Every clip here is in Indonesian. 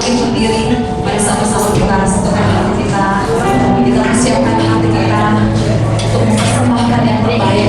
makin berdiri. Mari sama-sama kita satukan hati kita. Kita persiapkan hati kita untuk mempersembahkan yang terbaik.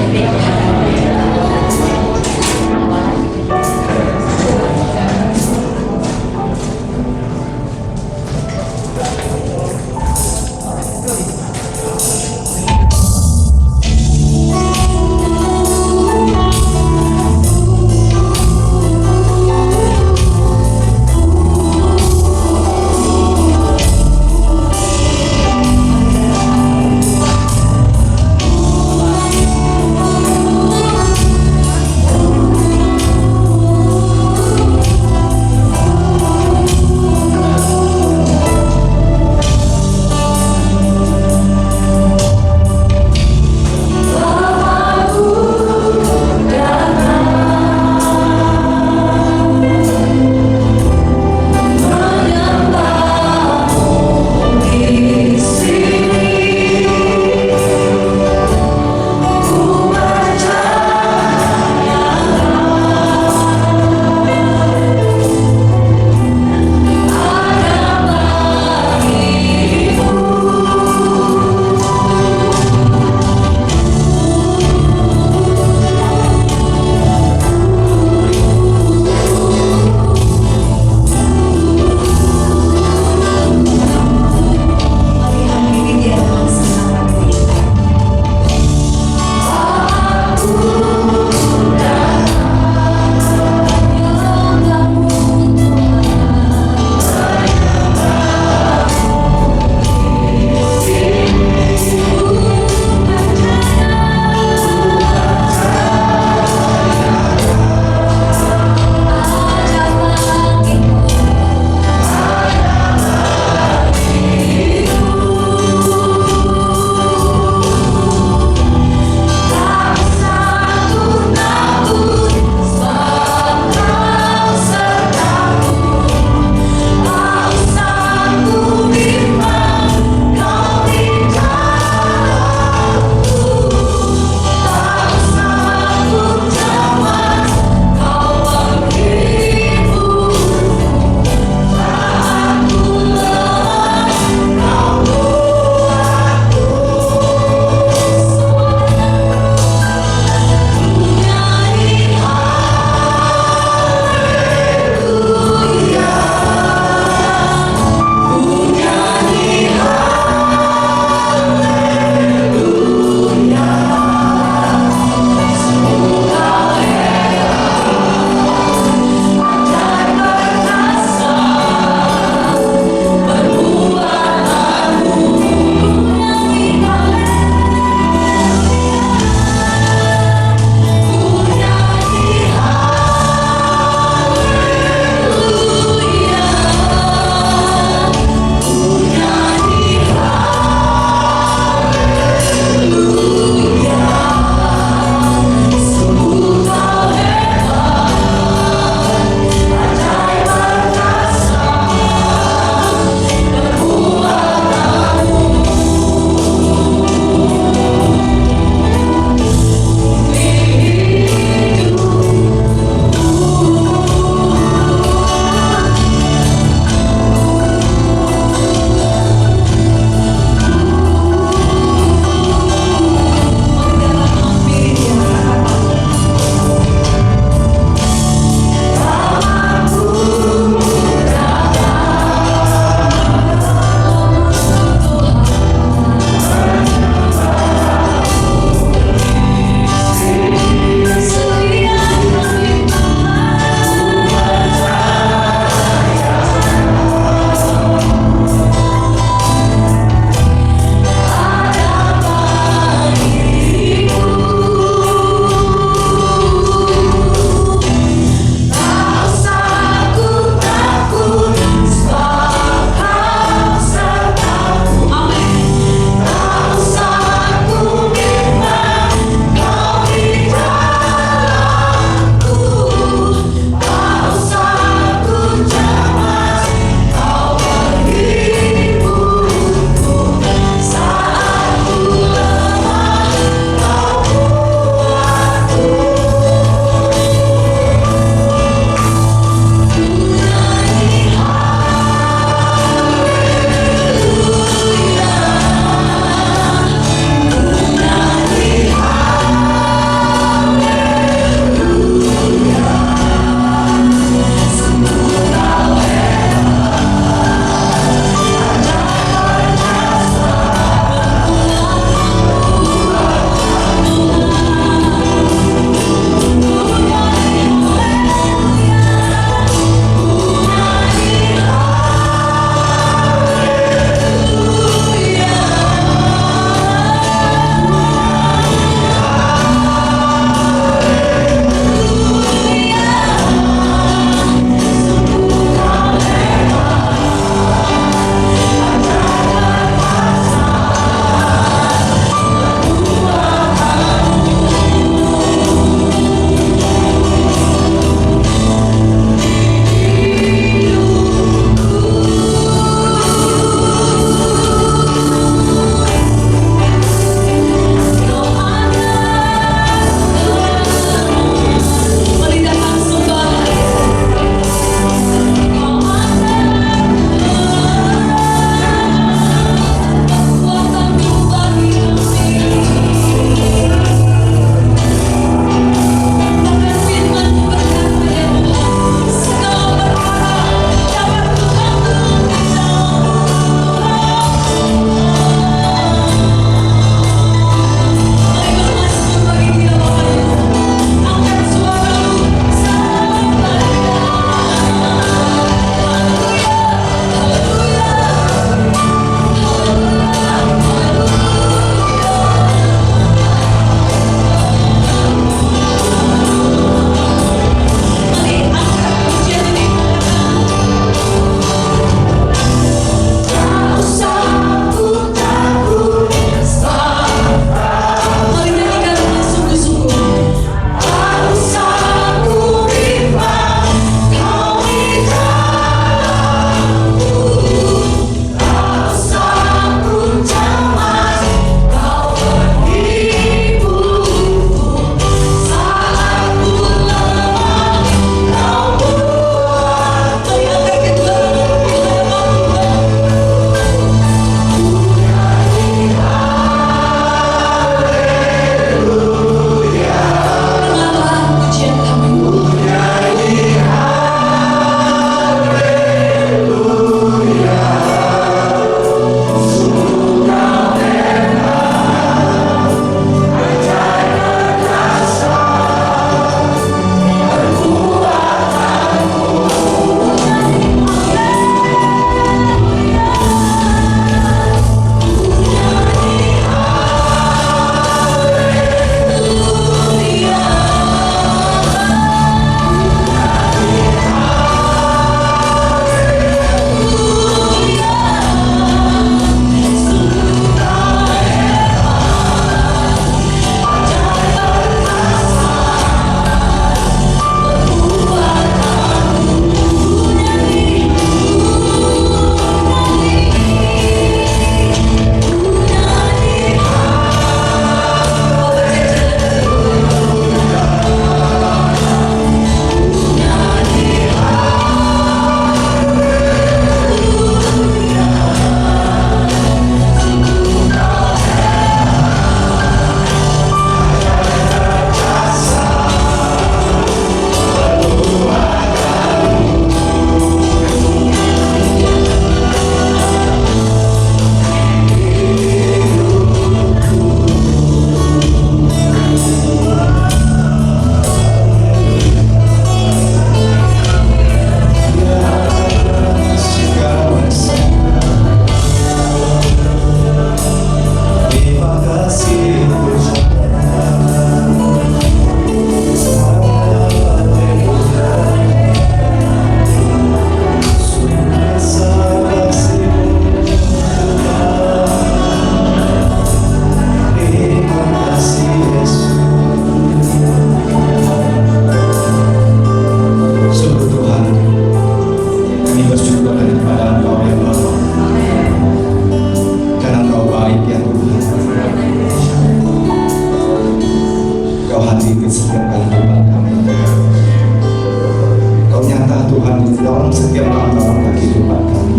Tuhan dalam kehidupan kami.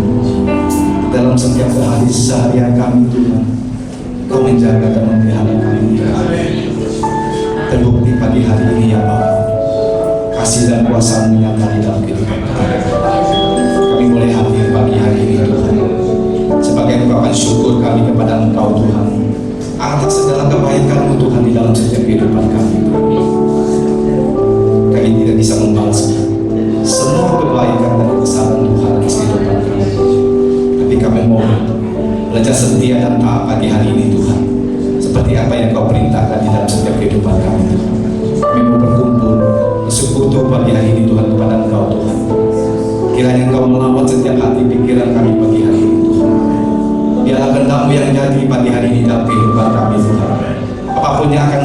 Dalam setiap hari seharian kami Tuhan, Kau menjaga dan memelihara kami. Terbukti pagi hari ini ya Bapa, kasih dan kuasa-Mu nyata di dalam kehidupan kami. Kami boleh hadir pagi hari ini Tuhan, sebagai ungkapan syukur kami kepada Engkau Tuhan, atas segala kebaikan-Mu Tuhan di dalam setiap kehidupan kami. Kami tidak bisa membalas semua kebaikan dan kebesaran Tuhan atas kehidupan kami, tapi kami mau belajar setia dan taat pagi hari ini Tuhan, seperti apa yang Kau perintahkan di dalam setiap kehidupan kami Tuhan. Kami mau berkumpul bersekutu pagi hari ini Tuhan kepada Engkau Tuhan. Kiranya Engkau melawat setiap hati pikiran kami pagi hari ini Tuhan. Biarlah kehendak-Mu yang jadi pagi hari ini dalam kehidupan kami Tuhan. Apapun yang akan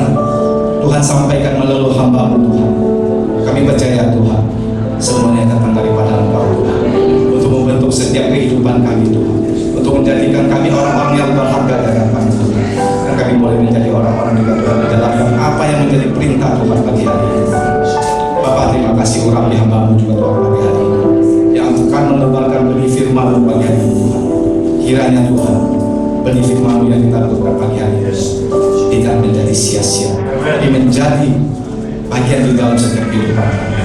Tuhan sampaikan melalui hamba-Mu Tuhan, kami percaya Tuhan, semuanya datang daripada Engkau Tuhan, untuk membentuk setiap kehidupan kami Tuhan, untuk menjadikan kami orang-orang yang berharga di hadapan Tuhan. Dan kami boleh menjadi orang-orang juga Tuhan menjalankan apa yang menjadi perintah Tuhan pagi hari ini. Bapa, terima kasih urapi hamba-Mu juga Tuhan pagi hari ini, yang akan menebarkan benih firman-Mu pagi hari ini Tuhan. Kiranya Tuhan, benih firman-Mu yang kita lakukan pagi hari ini tidak menjadi sia-sia, tapi menjadi bagian di dalam setiap kehidupan kami.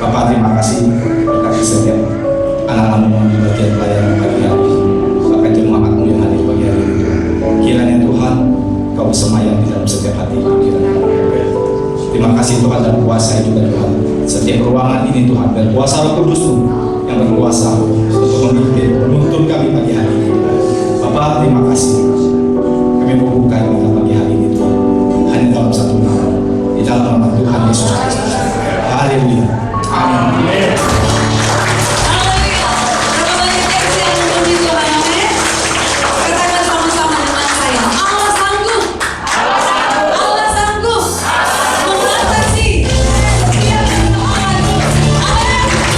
Bapak, terima kasih bagi setiap anak-anak-Mu yang di bagian pelayanan pagi hari ini, bahkan jemaat-Mu yang hadir pagi hari ini Tuhan. Kiranya Tuhan, Kau bersemayam di dalam setiap hati pikiran kami. Terima kasih Tuhan, dan kuasa juga Tuhan setiap ruangan ini Tuhan, dan kuasa Roh Kudus-Mu yang berkuasa untuk memimpin, menuntun kami pagi hari ini. Bapak, terima kasih. Kami membuka kita pagi hari ini Tuhan, hanya dalam satu nama, di dalam nama Tuhan Yesus Kristus. Haleluya. Amin. Haleluya. Berapa banyak yang siap memuji Tuhan, amin. Katakan sama-sama dengan saya, Allah sanggup. Allah sanggup mengatasi setiap persoalan. Amin.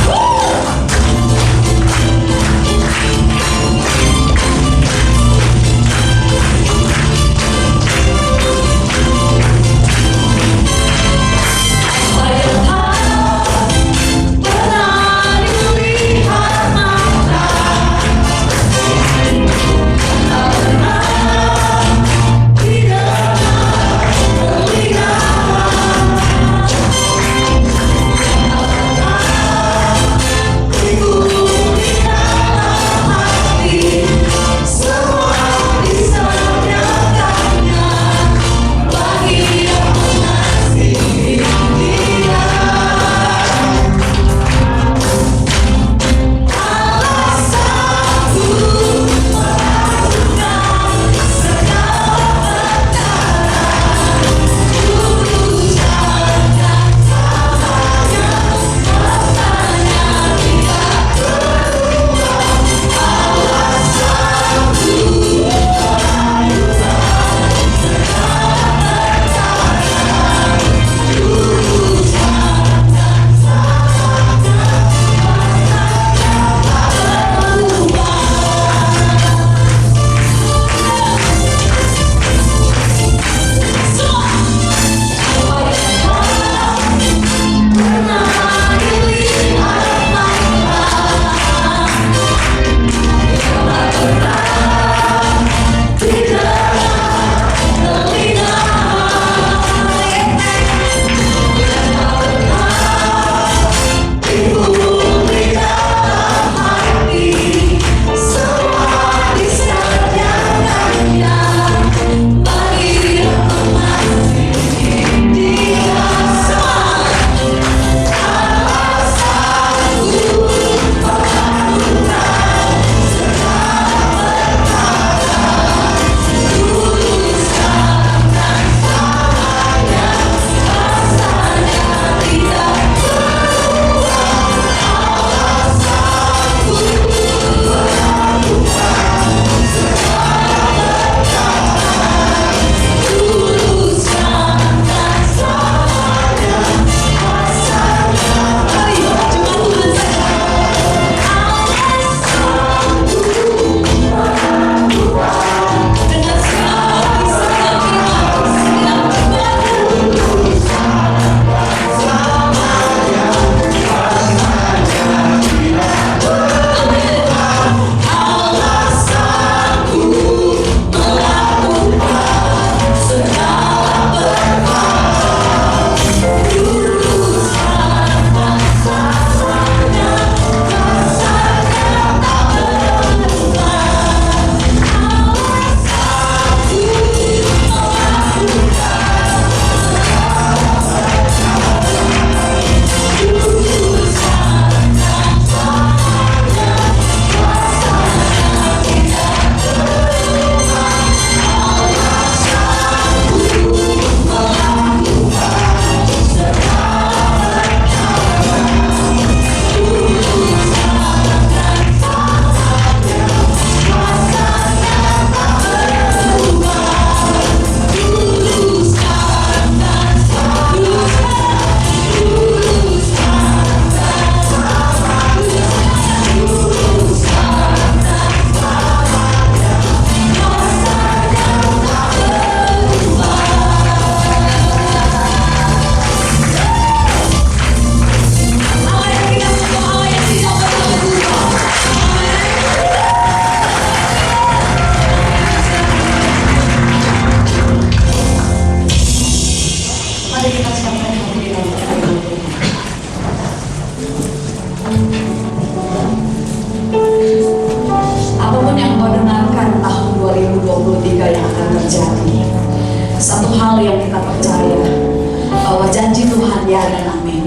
Ya dan amin.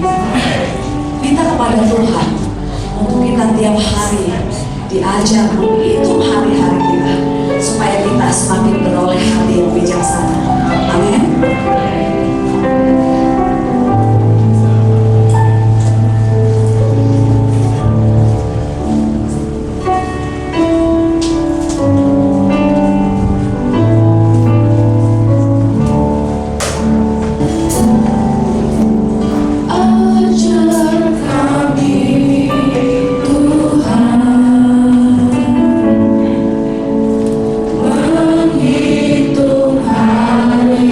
Minta kepada Tuhan untuk kita tiap hari diajar menghitung hari-hari kita supaya kita semakin beroleh hati yang bijaksana. Amin. Menghitung hari-hari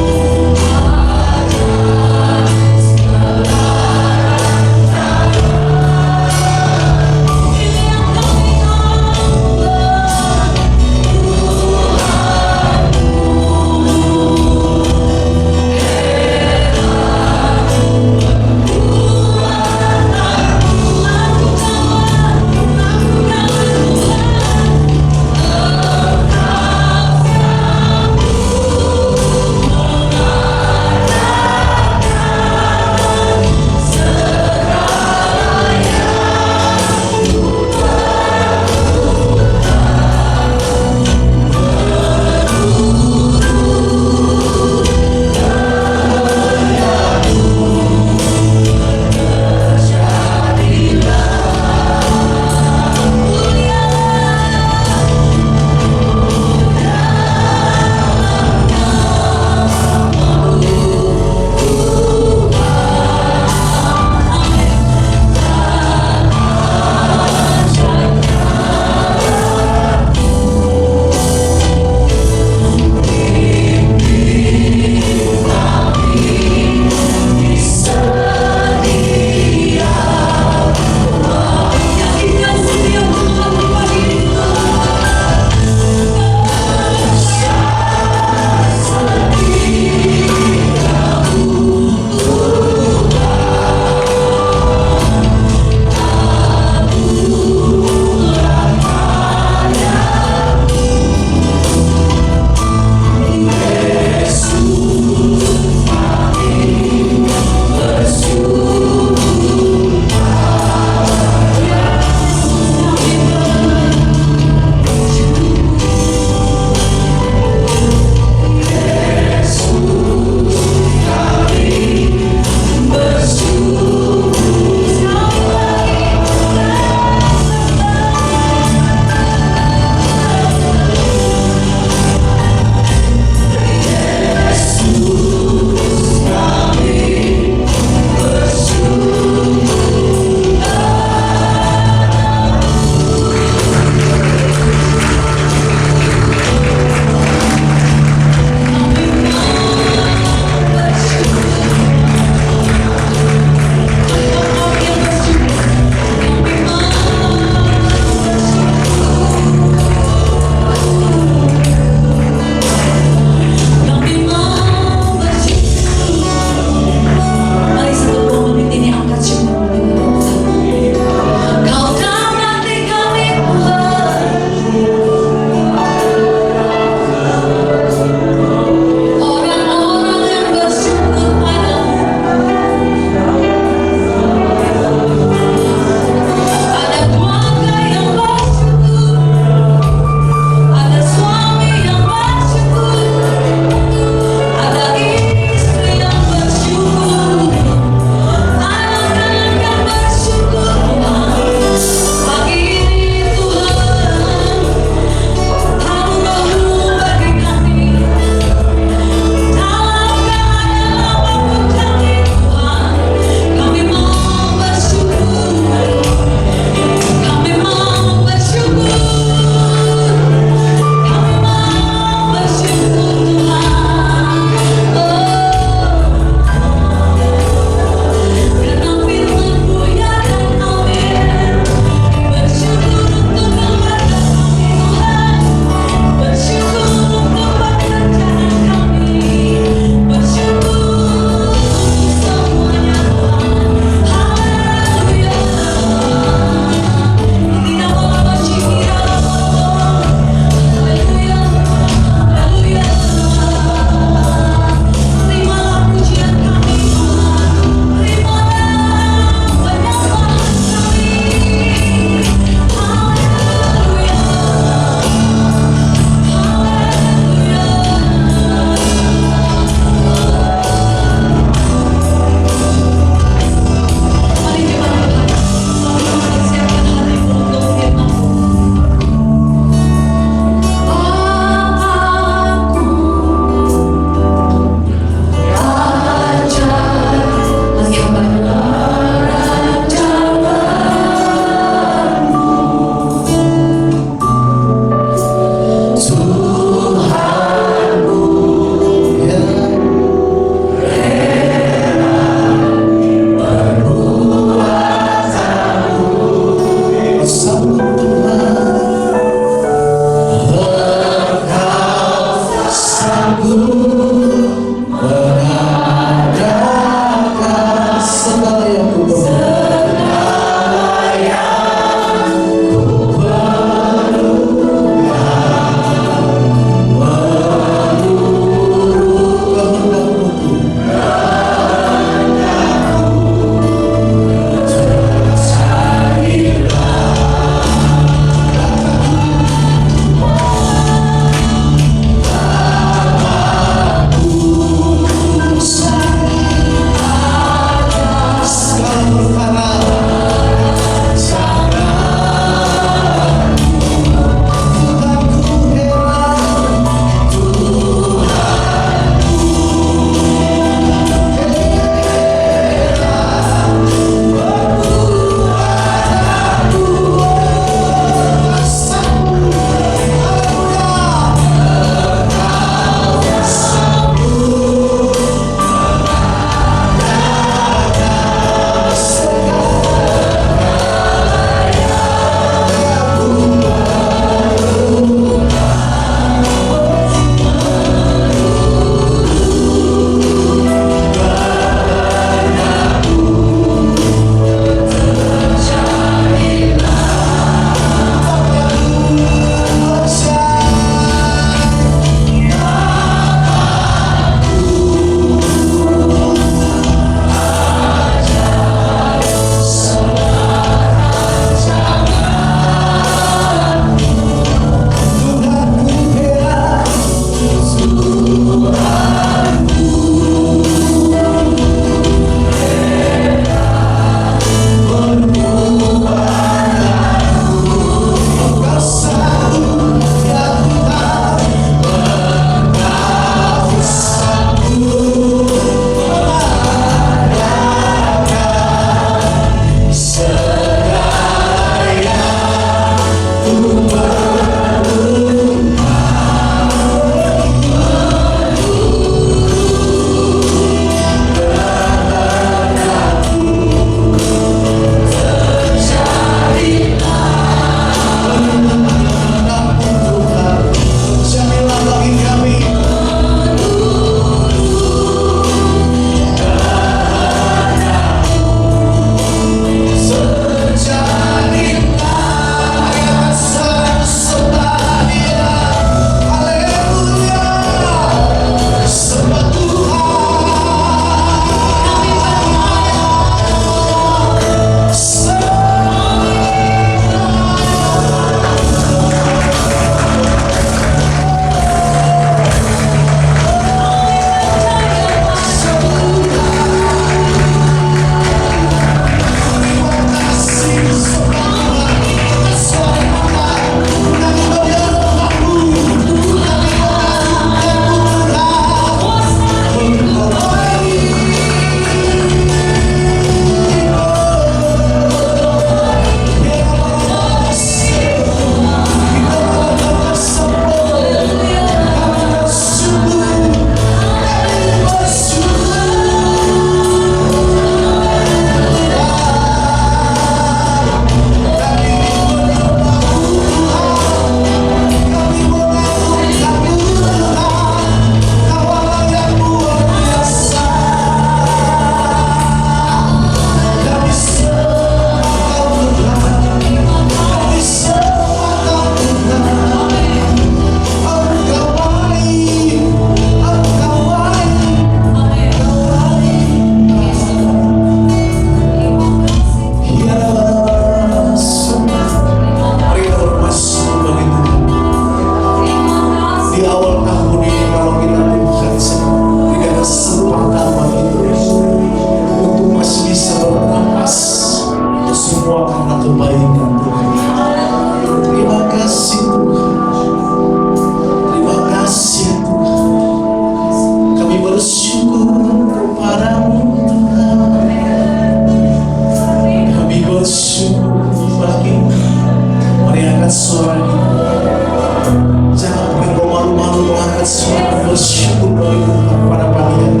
melalui Tuhan pada pagi hari.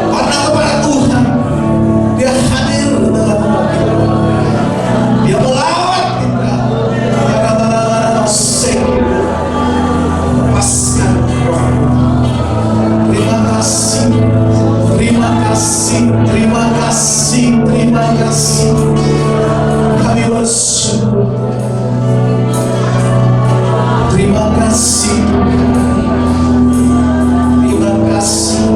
Karena kepada Tuhan, Dia hadir dalam rumah kita. Dia melawat kita. Lepaskan roh. Terima kasih, terima kasih, terima kasih, terima kasih. Kami bersyukur. Terima kasih, terima kasih.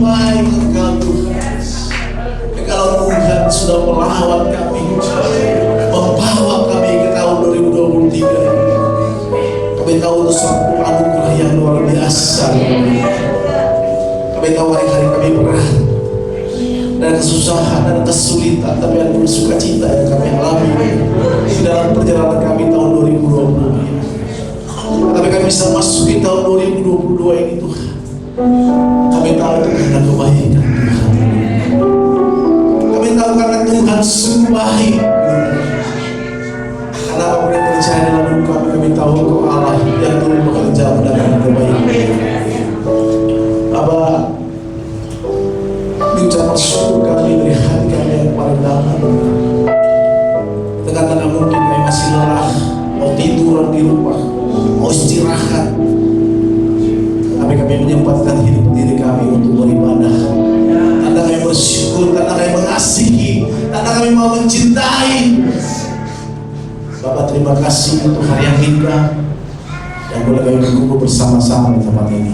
baik Engkau Tuhan. Kalau Tuhan sudah melawan kami, membawa kami ke tahun 2023, kami tahu itu suatu anugerah yang luar biasa. Kami tahu hari-hari kami berat dan kesusahan dan kesulitan, tapi ada sukacita yang kami alami di dalam perjalanan kami tahun 2020. Tapi kami bisa masuki tahun 2022 ini Tuhan. Kami tahu itu karena kebaikan Tuhan. Kami tahu karena Tuhan sungguh baik. Karena apa yang terjadi dalam hidup kami tahu Engkau Allah yang turut bekerja mendatangkan kebaikan. Bapa, ucapan syukur kami dari hati kami yang paling dalam. Tengah-tengah mungkin kami masih lelah, mau tiduran di rumah, mau istirahat, tapi kami menyempatkan hidup diri kami untuk beribadah. Karena kami bersyukur, karena kami mengasihi, karena kami mau mencintai. Bapak, terima kasih untuk hari yang indah yang boleh kami berkumpul bersama-sama di tempat ini.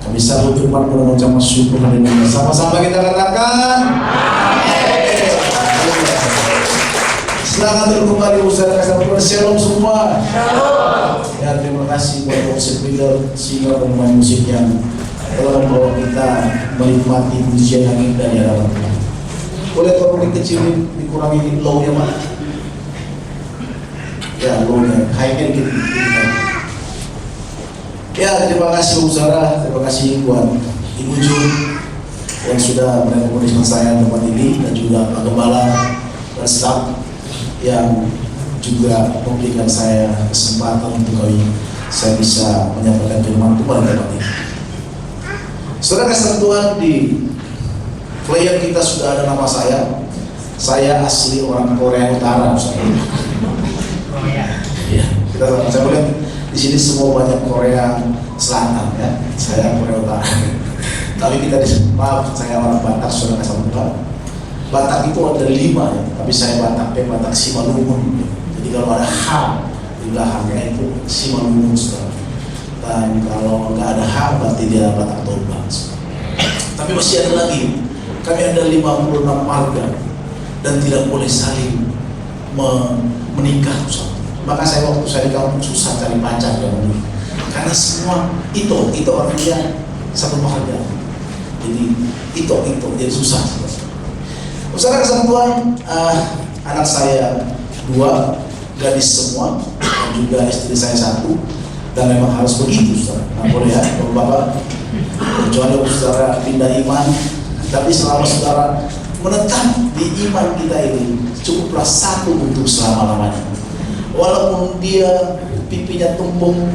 Kami sambut firman dan mengucapkan syukur hari ini. Sama-sama kita katakan silakan terkembali usaha kasih shalom semua. Ya, terima kasih buat musik leader, singer dan pemain musik yang telah membawa kita menikmati pujian yang indah di hadapan Tuhan. Boleh tolong dikecilin, dikurangi low-nya Pak? Ya, low-nya, high-nya dikit. Ya, terima kasih Saudara, terima kasih buat Ibu Jun yang sudah berkomunikasi dengan saya tempat ini, dan juga Pak Gembala dan staf yang juga memberikan saya kesempatan untuk saya bisa menyampaikan firman Tuhan pada tempat ini. Saudara kasih Tuhan, di player kita sudah ada nama saya. Saya asli orang Korea Utara, ya, kita saya melihat di sini semua banyak Korea Selatan ya, saya Korea Utara. Tapi kita maaf, saya orang Batak, saudara kasih Tuhan. Batak itu ada 5 ya, tapi saya Batak Simalungun. Jadi kalau ada H di belakangnya itu Simalungun, saudara. Dan kalau nggak ada H berarti dia Batak Toba. Tapi masih ada lagi. Kami ada 56 marga dan tidak boleh saling menikah, saudara. Maka saya waktu saya di kampung susah cari pacar dahulu, karena semua itu orangnya satu marga. Jadi itu jadi susah. Saudara kesatuan, anak saya 2, gadis semua, dan juga istri saya 1, dan memang harus begitu, saudara. Nah, boleh ya, Bapak, kecuali saudara pindah iman, tapi selama saudara menetap di iman kita ini, cukuplah 1 untuk selama-lamanya. Walaupun dia pipinya tumbung,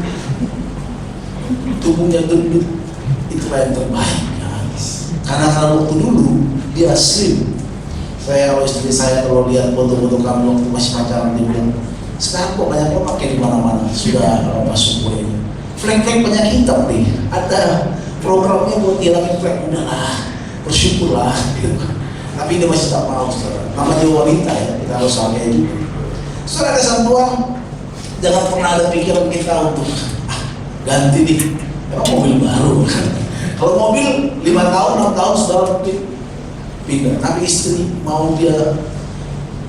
tubuhnya gendut, itulah yang terbaik ya. Karena kalau waktu dulu dia slim. Saya kalau istri saya kalau lihat foto-foto kamu waktu masih pacaran, dia bilang, sekarang kok banyak lo pakai di mana-mana, sudah apa syukur ini. Flek-flek banyak hitam nih, ada programnya buat hilangin flek, udahlah, bersyukurlah gitu. Tapi dia masih tak mau, saudara. Namanya wanita ya, kita harus hargai juga. Saudara kesatuan, jangan pernah ada pikiran kita untuk ganti nih, emang mobil baru kan. Kalau mobil 5 tahun, 6 tahun saudara pindah. Tapi istri mau dia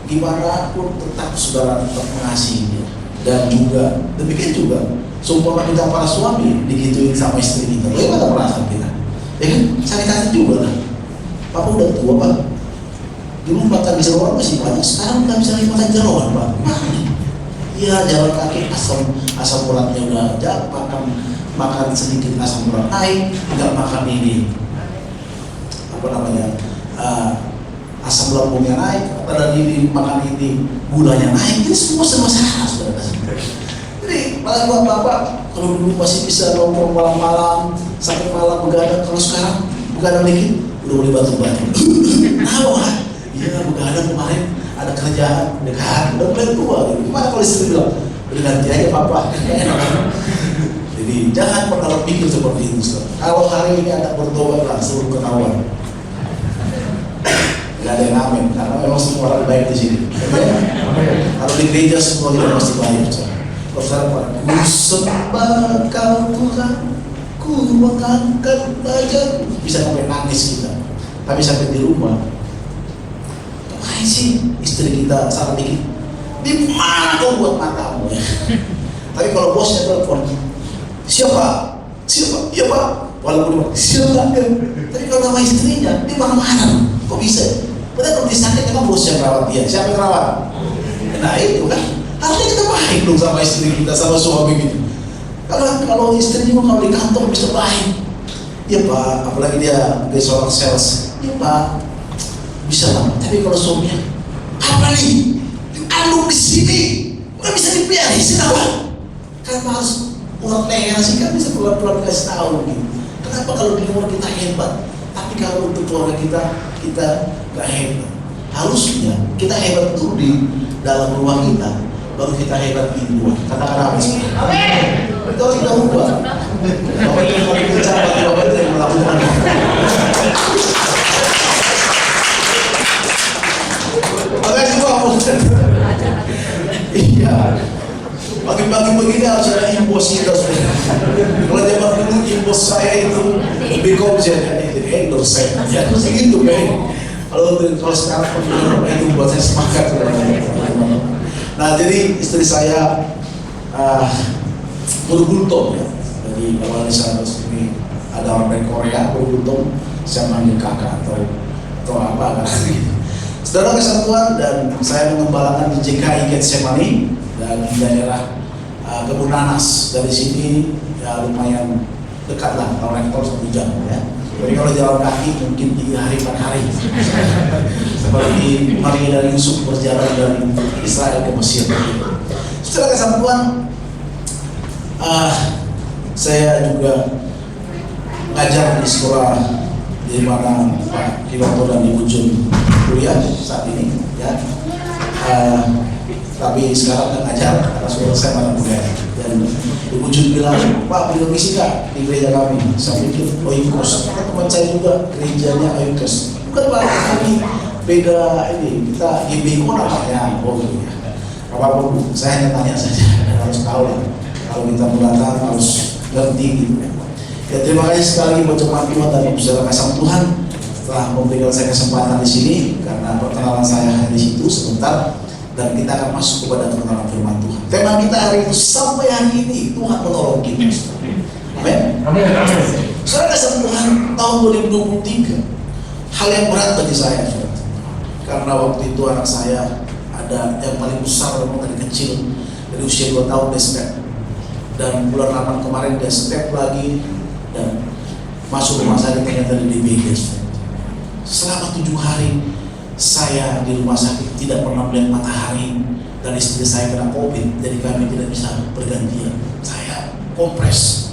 gimana pun tetap saudara tetap mengasihi dia. Dan juga demikian juga seumpama kita para suami digituin sama istri kita, bagaimana perasaan kita? Ya kan, sakit hati juga lah. Papa udah tua Pak, dulu makan di jeroan masih banyak, sekarang nggak bisa lagi makan jeroan Pak. Iya, jalan kaki asam uratnya udah jatuh, makan sedikit asam urat naik, nggak makan ini apa namanya asam lambungnya naik, dan ini makan ini gulanya naik, ini semua salah saudara. Jadi malah buat Bapak, kalau dulu masih bisa nongkrong malam-malam sampai malam begadang, kalau sekarang begadang dikit udah boleh batu-batu. Nah, iya begadang kemarin ada kerjaan dekat, udah mulai tua gitu. Gimana kalau istri bilang, udah ganti aja Papa. Jadi jangan pernah berpikir seperti itu, saudara. Kalau hari ini ada bertobat langsung ketahuan. Gak ada yang amin, karena memang semua orang baik di sini. Kalau di gereja semua kita pasti baik, saudara. Kalau saudara, ku sembah Kau Tuhan, ku mengangkat wajah, bisa sampai nangis. Tapi sampai di rumah, ngapain sih istri kita salah dikit? Di mana kau buat matamu ya? Tapi kalau bosnya telepon, siapa? Iya pak. Walaupun siapa kan? Tapi kalau nama istrinya, dia marah-marah. Kok bisa? Padahal kalau disakit memang bos yang rawat dia. Siapa yang rawat? Nah itu kan. Harusnya kita baik dong sama istri kita, sama suami kita. Kalau istrinya mau di kantor bisa baik. Iya pak. Apalagi dia seorang sales. Iya pak. Bisa lah. Tapi kalau suaminya, apa nih? Diandung di sini, nggak bisa dipiarin sih apa? Kan harus uang tengah sih kan bisa pelan-pelan kasih tahu gitu. Kenapa kalau di luar kita hebat, tapi kalau untuk keluarga kita nggak hebat? Harusnya kita hebat dulu di dalam rumah kita, baru kita hebat di luar. Katakan apa sih? Amin. Itu harus kita ubah. Bapak yang mau bicara, bapak yang melakukan. Makasih Bapak. Iya. Pagi-pagi begini harus ada impos kita. Kalau zaman dulu impos saya itu Bekomjen, endorse saya. Terus gitu kan. Kalau sekarang itu buat saya semangat. Nah jadi istri saya bergultom ya. Jadi kalau di sana sini ada orang dari Korea bergultom, saya manggil kakak atau apa kan gitu. Saudara kesatuan, dan saya mengembalakan di JKI Getsemani dan di daerah Kebun Nanas. Dari sini ya lumayan dekat lah, kalau rektor 1 jam ya. Jadi kalau jalan kaki mungkin 3 hari 4 hari. Seperti Maria dan Yusuf berjalan dari Israel ke Mesir. Saudara kesatuan, saya juga mengajar di sekolah di mana Pak Kiloto dan Ibu Jun kuliah saat ini ya. Tapi sekarang kan ngajar karena sudah saya mana kuliah. Dan Ibu Jun bilang, Pak beli misi kak di gereja kami. Saya pikir Oikos, teman saya juga gerejanya Oikos. Bukan Pak, kami beda ini, kita GBO namanya. Oh iya, apapun saya hanya tanya saja, harus tahu lah. Kalau kita datang harus ngerti gitu ya. Ya terima kasih sekali lagi buat jemaat Tuhan dan saudara kasih Tuhan telah memberikan saya kesempatan di sini, karena perkenalan saya hanya di situ sebentar dan kita akan masuk kepada perkenalan firman Tuhan. Tema kita hari itu, sampai hari ini Tuhan menolong kita. Amin. Saudara kasih Tuhan, tahun 2023 hal yang berat bagi saya, saudara. Karena waktu itu anak saya ada yang paling besar memang dari kecil, dari usia 2 tahun dia step, dan bulan 8 kemarin dia step lagi dan masuk rumah sakit ternyata di DBD. Selama 7 hari saya di rumah sakit tidak pernah melihat matahari, dan istri saya kena COVID, jadi kami tidak bisa bergantian. Saya kompres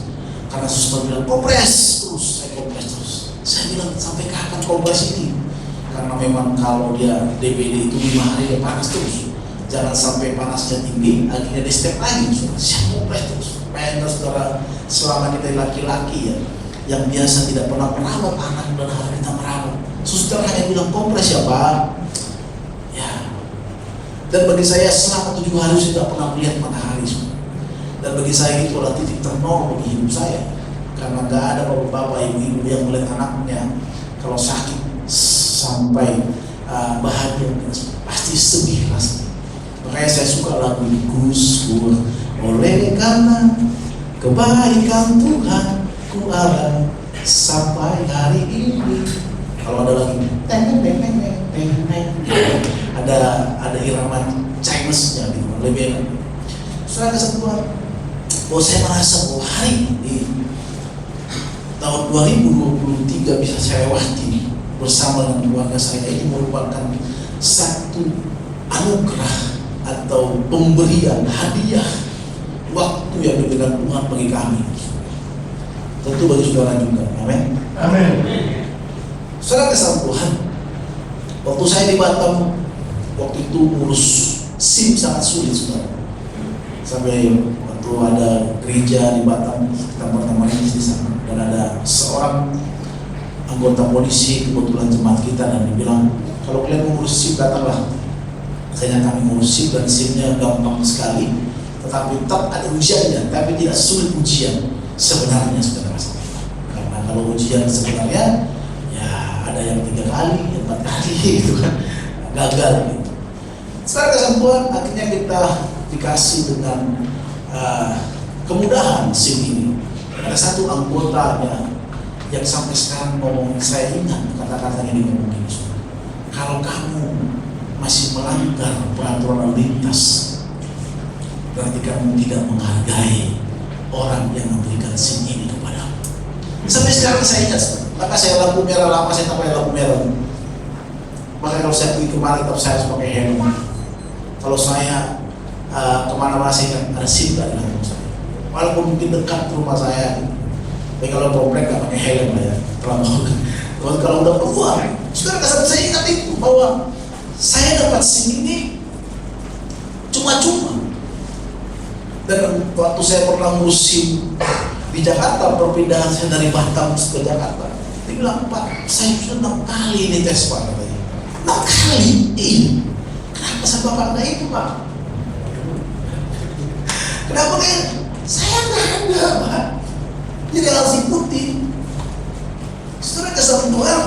karena suster bilang kompres terus, saya kompres terus. Saya bilang sampai kapan kompres ini? Karena memang kalau dia DBD itu 5 hari dia panas terus, jangan sampai panasnya tinggi akhirnya di step lagi. Saya kompres terus. Bayangkan saudara, selama kita laki-laki ya, yang biasa tidak pernah merawat anak dan harus kita merawat, suster hanya bilang kompres ya Pak ya. Dan bagi saya selama 7 hari saya tidak pernah melihat matahari, dan bagi saya itu adalah titik ternol bagi hidup saya, karena gak ada bapak-bapak, ibu-ibu yang melihat anaknya kalau sakit sampai bahagia, pasti sedih rasanya. Makanya saya suka lagu Gus Dur, oleh karena kebaikan Tuhan ku ada sampai hari ini. Kalau ada lagi ada irama Chinese-nya gitu, lebih enak. Saudara kesatuan, bahwa saya merasa bahwa hari ini tahun 2023 bisa saya lewati bersama dengan keluarga saya, ini merupakan satu anugerah atau pemberian hadiah waktu yang diberikan Tuhan bagi kami, tentu bagi saudara juga. Amin. Amin. Saudara kesal Tuhan, waktu saya di Batam, waktu itu urus SIM sangat sulit, saudara. Sampai waktu ada gereja di Batam, teman-teman di sana, dan ada seorang anggota polisi kebetulan jemaat kita, dan dia bilang, kalau kalian mau urus SIM datanglah. Saya kami ngurus SIM, dan SIM-nya gampang sekali, tetapi tetap ada ujiannya, tapi tidak sulit ujian sebenarnya, saudara. Karena kalau ujian sebenarnya ya ada ada yang 3 kali, 4 kali gitu kan, gagal gitu. Setelah kesembuhan akhirnya kita dikasih dengan kemudahan SIM ini. Ada satu anggotanya yang sampai sekarang ngomong, saya ingat kata-katanya ini ngomong gini, kalau kamu masih melanggar peraturan lalu lintas, berarti kamu tidak menghargai orang yang memberikan SIM ini kepadamu. Sampai sekarang saya ingat, maka saya lampu merah lama, saya tak pakai lampu merah. Maka kalau saya pergi kemana tetap saya harus pakai helm. Kalau saya kemana-mana saya ingat ada SIM dari helm saya. Walaupun mungkin dekat rumah saya, tapi kalau komplek nggak pakai helm ya. Kalau udah keluar, saudara kasar saya ingat itu bahwa saya dapat SIM ini cuma-cuma. Dan waktu saya pernah musim di Jakarta, perpindahan saya dari Batam ke Jakarta, dia bilang, Pak, saya sudah 6 kali ini tes Pak, katanya. 6 kali? Iya. Kenapa saya Bapak itu Pak? Kenapa kan? Saya nggak ada Pak. Jadi harus ikuti. Saudara kesal Tuhan.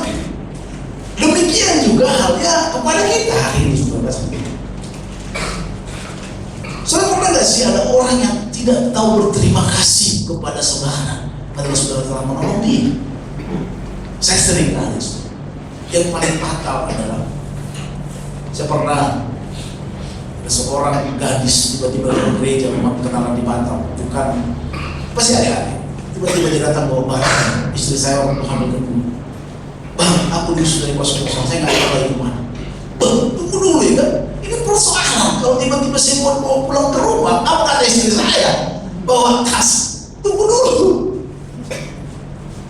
Demikian juga halnya kepada kita hari ini, saudara. Saudara pernah nggak sih ada orang yang tidak tahu berterima kasih kepada saudara, padahal saudara telah menolong dia? Saya sering kali, yang paling fatal adalah saya pernah ada seorang gadis tiba-tiba di gereja, memang kenalan di Batam, bukan pasti ada. Tiba-tiba dia datang bawa barang, istri saya waktu hamil kedua. Bang, aku diusir dari kos-kosan, saya nggak tahu lagi mana. Bang, tunggu dulu ya kan? Ini persoalan. Kalau tiba-tiba saya mau pulang ke rumah, apa kata istri saya? Bawa tas, tunggu dulu.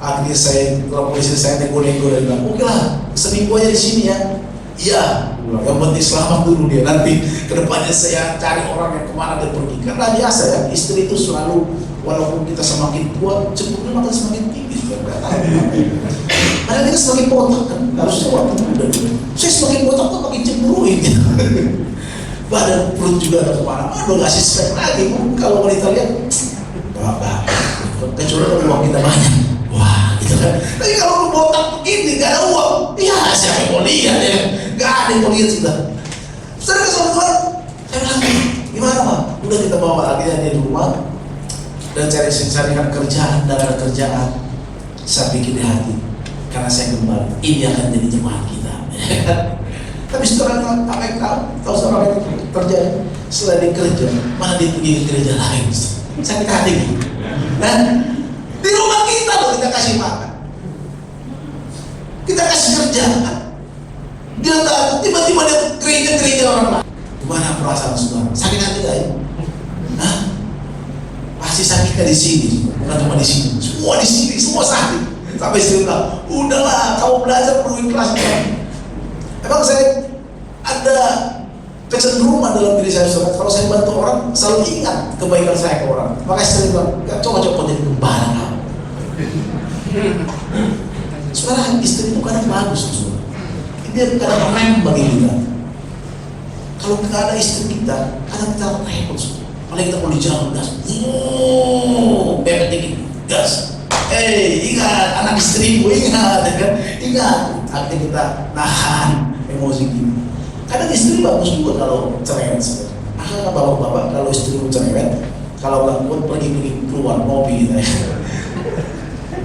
Akhirnya saya, kalau istri saya nego-nego dan bilang, oke lah, seminggu aja di sini ya. Iya, yang penting selamat dulu dia. Nanti kedepannya saya cari orang yang kemana dia pergi. Karena biasa ya, istri itu selalu, walaupun kita semakin tua, cemburunya makin semakin tinggi. Karena kita semakin botak kan, harusnya waktu muda. Saya semakin botak tuh makin cemburuin. Badan perut juga ada kemana-mana, udah ngasih spek lagi. Kalau wanita lihat, bapak, kecuali kalau uang kita banyak. Wah, gitu kan. Tapi kalau botak begini, gak ada uang, ya siapa yang mau lihat ya? Gak ada yang mau lihat sudah. Setelah kesembuhan, saya bilang, gimana Pak? Udah kita bawa akhirnya dia di rumah dan carikan kerjaan dan ada kerjaan. Saya pikir di hati, karena saya kembali, ini akan jadi jemaat kita. Tapi setelah apa yang tahu seorang yang terjadi selain kerja, mana dia pergi ke gereja lain? Sakit hati gitu. Nah, di rumah kita loh kita kasih makan, kita kasih kerjaan. Dia tahu tiba-tiba dia gereja orang lain. Gimana perasaan saudara? Sakit hati gak ya? Hah? Pasti sakitnya di sini, bukan cuma di sini. Semua di sini, semua sakit. Sampai istri bilang, udahlah, kamu belajar perlu ikhlas. Emang saya ada kecenderungan dalam diri saya, saudara. Kalau saya bantu orang, selalu ingat kebaikan saya ke orang. Makanya saya bilang, coba-coba jadi gembala kamu. Saudara, istri itu kadang bagus, saudara. Dia kadang rem bagi kita. Kalau kita ada istri kita, kadang kita repot, saudara. Paling kita mau di jalan gas, bebek dikit, gas. Ingat anak istrimu, ingat, kan? Ingat. Artinya kita nahan emosi kita. Kadang istri bagus juga kalau cerewet. Maka bapak-bapak kalau istrimu cerewet, kalau nggak kuat pergi keluar ngopi gitu ya.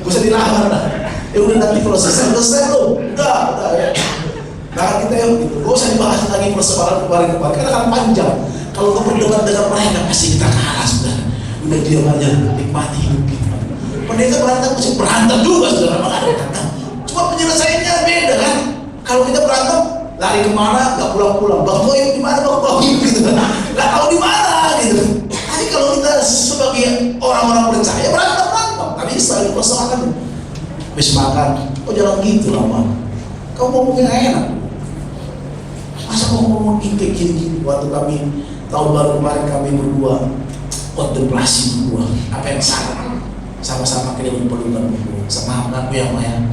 Gak usah dilamar lah. Ya udah nanti kalau selesai lo, udah ya. Nah kita ya begitu. Gak usah dibahas lagi persoalan kemarin karena kan panjang. Kalau kamu dengar mereka pasti kita kalah sudah. Udah diam aja, nikmati hidup kita. Mereka berantem juga saudara, berantem. Cuma penyelesaiannya beda kan. Kalau kita berantem, lari kemana, nggak pulang-pulang. Bang Boy di mana, Bang Boy gitu. Nggak tahu di mana gitu. Tapi kalau kita sebagai orang-orang percaya berantem, tapi selalu persoalan. Habis makan, jangan gitu lama. Kau mau mungkin enak. Masa mau ngomong kayak gini-gini. Waktu kami tahun baru kemarin kami berdua kontemplasi berdua. Apa yang salah? Sama-sama kita berpelukan berdua. Sama aku yang main.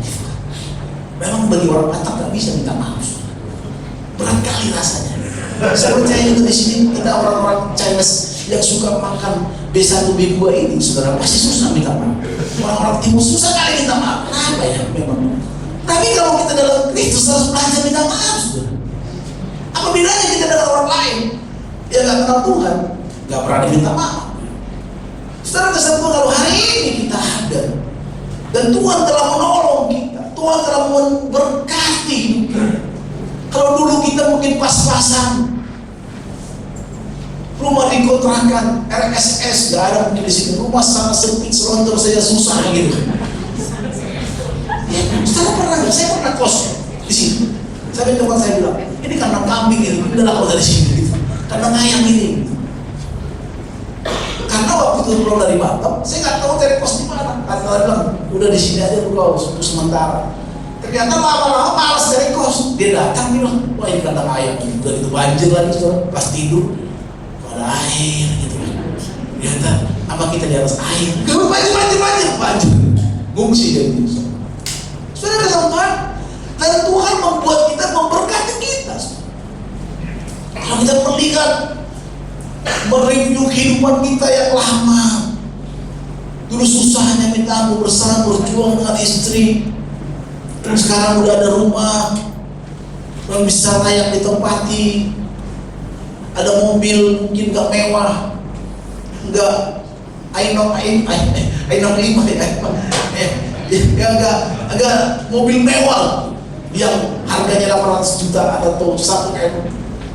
Memang bagi orang Batak nggak bisa minta maaf. Berat kali rasanya. Saya percaya juga di sini kita orang-orang Chinese yang suka makan B1 B2 ini, saudara pasti susah minta maaf. Orang-orang Timur susah kali minta maaf. Kenapa ya? Memang. Tapi kalau kita dalam Itu harus belajar minta maaf, saudara. Apa bedanya kita dengan orang lain yang nggak kenal Tuhan, nggak berani minta maaf? Saudara kesatuan kalau hari ini kita ada dan Tuhan telah menolong kita, Tuhan telah memberkati hidup kita. Kalau dulu kita mungkin pas-pasan, rumah dikontrakan, RSS gak ada mungkin di sini, rumah sangat sempit, selontor saja susah gitu. Ya, saudara pernah nggak? Saya pernah kos di sini. Sampai teman saya bilang, ini kandang kambing ini, udah lah dari sini, gitu. Kandang ayam ini. Karena waktu itu pulang dari Batam, saya nggak tahu cari kos di mana. Kata dia bilang, udah di sini aja dulu untuk sementara. Ternyata lama-lama malas cari kos. Dia datang bilang, wah ini kandang ayam, udah itu banjir lagi, pas tidur ada air gitu. Ternyata apa kita di atas air? Gak banjir. Ngungsi dia gitu. Saudara kesatuan, dan Tuhan membuat kita, memberkati kita. Kalau kita melihat, mereview kehidupan kita yang lama, dulu susahnya minta ampun bersama, berjuang dengan istri, sekarang udah ada rumah yang bisa layak ditempati, ada mobil mungkin gak mewah, enggak i65 ya, agak mobil mewah yang harganya 800 juta atau 1 M.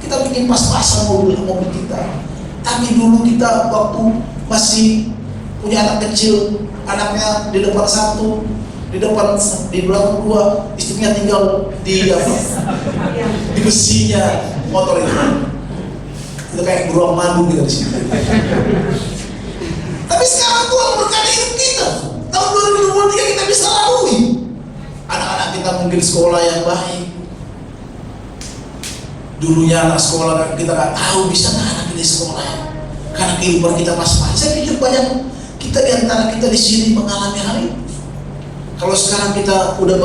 Kita bikin pas-pasan mobil kita. Tapi dulu kita waktu masih punya anak kecil, anaknya di depan satu, di belakang dua, istrinya tinggal di besinya motor itu. Itu kayak beruang madu gitu di sini. Tapi sekarang Tuhan berkati hidup kita. Tahun 2023 kita bisa lalui. Anak-anak kita mungkin sekolah yang baik. Dulunya anak sekolah kita nggak tahu bisa nggak anak ini sekolah. Karena kehidupan kita masing-masing. Saya pikir banyak kita di antara kita di sini mengalami hal itu. Kalau sekarang kita udah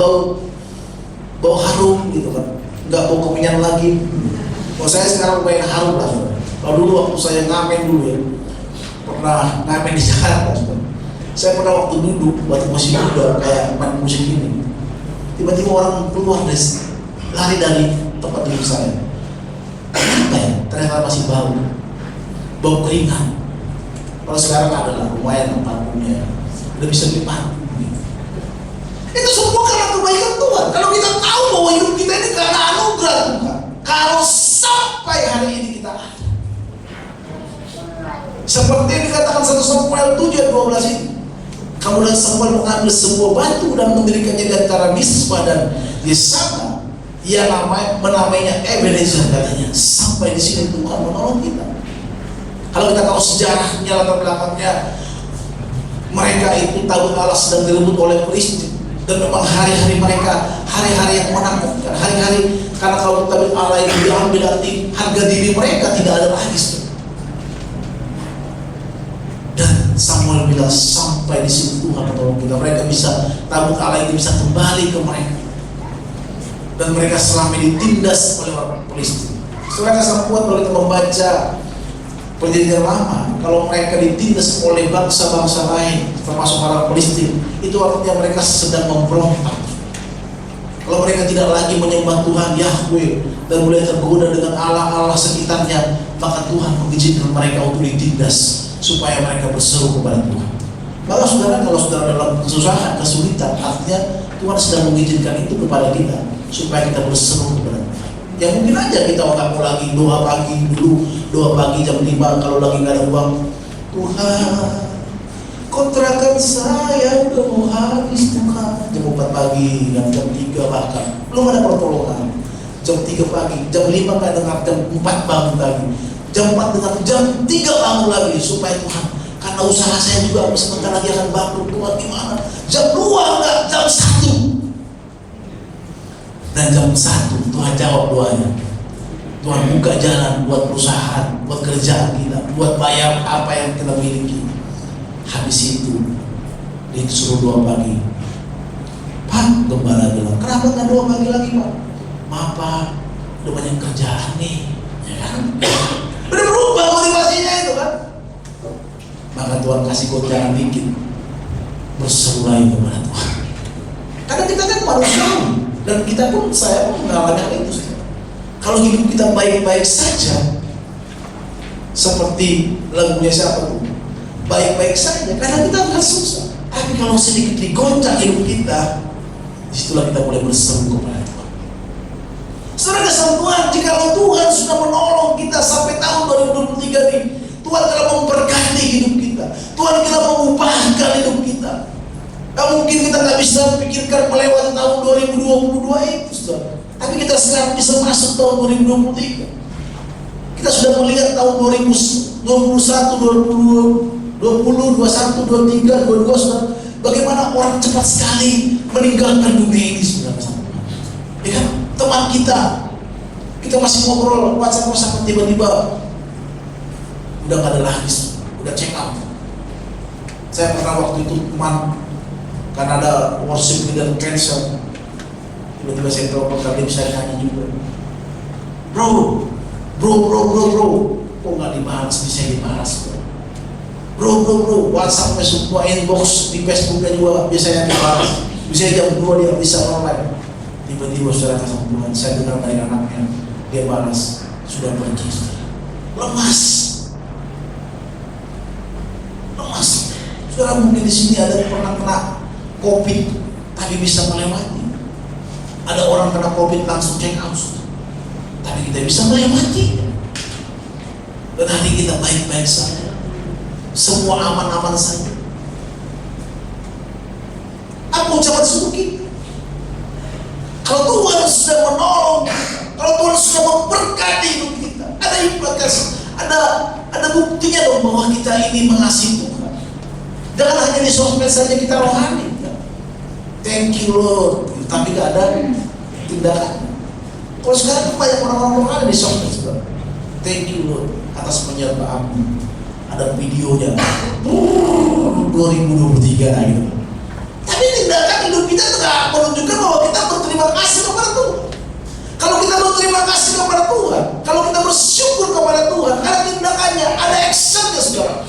bau harum gitu kan, nggak bau kemenyan lagi. Kalau saya sekarang banyak harum lah. Kalau dulu waktu saya ngamen dulu ya, pernah ngamen di Jakarta. Saya pernah waktu duduk, waktu masih muda kayak main musik ini, tiba-tiba orang keluar lari dari tempat duduk saya. Apa ya? Ternyata masih bau keringat. Kalau sekarang adalah lumayan parfumnya, udah bisa dipakai. Itu semua karena kebaikan Tuhan. Kalau kita tahu bahwa hidup kita ini karena anugerah Tuhan, kalau sampai hari ini kita ada, seperti yang dikatakan 1 Samuel 7:12 ini, kemudian Samuel mengambil sebuah batu dan mendirikannya di antara Mispa dan Yesana. Ia menamainya Ebenezer, katanya. Sampai di sini Tuhan menolong kita. Kalau kita tahu sejarahnya, latar belakangnya, mereka itu tahu Allah sedang direbut oleh Filistin. Dan memang hari-hari mereka, hari-hari yang menakutkan, hari-hari, karena kalau kita bilang Allah yang diambil arti harga diri mereka tidak ada lagi. Dan Samuel bilang sampai di sini Tuhan menolong kita. Mereka bisa, tabut Allah itu bisa kembali ke mereka. Dan mereka selama ini ditindas oleh orang Filistin. Sebenarnya sangat kuat kalau kita membaca Perjanjian Lama, kalau mereka ditindas oleh bangsa-bangsa lain, termasuk orang Filistin, itu artinya mereka sedang memberontak. Kalau mereka tidak lagi menyembah Tuhan Yahweh dan mulai tergoda dengan Allah-Allah sekitarnya, maka Tuhan mengizinkan mereka untuk ditindas supaya mereka berseru kepada Tuhan. Maka saudara, kalau saudara dalam kesusahan, kesulitan, artinya Tuhan sedang mengizinkan itu kepada kita supaya kita berseru kepada Tuhan. Ya mungkin aja kita nggak mau lagi doa pagi dulu, doa pagi jam 5 kalau lagi nggak ada uang. Tuhan, kontrakan saya udah mau habis Tuhan. Jam 4 pagi, jam 3 bahkan belum ada pertolongan. Jam 3 pagi, jam 5 nggak dengar, jam 4 bangun lagi, jam 4 dengar, jam 3 bangun lagi supaya Tuhan. Karena usaha saya juga sebentar lagi akan bangkrut, Tuhan gimana? Jam 2 enggak, jam 1. Dan jam 1 Tuhan jawab doanya. Tuhan buka jalan buat perusahaan, buat kerjaan kita, buat bayar apa yang kita miliki. Habis itu dia suruh doa pagi. Pak, gembala bilang, kenapa nggak doa pagi lagi Pak? Maaf Pak, udah banyak kerjaan nih, ya kan? Udah berubah motivasinya itu kan? Maka Tuhan kasih gocangan dikit, berseru lagi kepada Tuhan. Karena kita kan manusiawi. Dan kita pun, saya pun mengalami hal itu. Kalau hidup kita baik-baik saja, seperti lagunya siapa tuh, baik-baik saja, karena kita akan susah. Tapi kalau sedikit digoncang hidup kita, disitulah kita mulai berseru kepada Tuhan. Saudara kasih Tuhan, jikalau Tuhan sudah menolong kita sampai tahun 2023 ini, Tuhan telah memberkati hidup kita, Tuhan telah mengubahkan hidup kita. Gak mungkin kita gak bisa pikirkan melewati tahun 2022 itu, saudara. Tapi kita sekarang bisa masuk tahun 2023. Kita sudah melihat tahun 2021, 2020, 21, 23, 22, saudara. Bagaimana orang cepat sekali meninggalkan dunia ini, saudara. Ya kan? Teman kita masih ngobrol, WhatsApp, tiba-tiba udah gak ada lagi, udah check out. Saya pernah waktu itu teman, karena ada worship leader cancel, tiba-tiba saya telepon, dia bisa nyanyi juga. Bro, kok nggak dibalas, bisa dibalas. Bro, WhatsApp, Facebook, inbox di Facebooknya juga biasanya dibalas. Bisa jam 2 dia bisa online. Tiba-tiba saudara kasih Tuhan, saya dengar dari anaknya, dia balas, sudah pergi. Lemas. Saudara mungkin di sini ada yang pernah kena COVID, tapi bisa melewati. Ada orang kena COVID langsung check out, tapi kita bisa melewati. Dan hati kita baik-baik saja, semua aman-aman saja. Apa ucapan syukur kita? Kalau Tuhan sudah menolong, kalau Tuhan sudah memberkati hidup kita, ada implikasi, ada buktinya dong bahwa kita ini mengasihi Tuhan. Jangan hanya di sosmed saja kita rohani. Thank you Lord, tapi gak ada tindakan. Kalau sekarang banyak orang-orang rohani di sosmed, saudara. Thank you Lord atas penyertaanmu. Ada videonya 2023 gitu. Tapi tindakan hidup kita tidak menunjukkan bahwa kita berterima kasih kepada Tuhan. Kalau kita berterima kasih kepada Tuhan, kalau kita bersyukur kepada Tuhan, ada tindakannya, ada actionnya, saudara.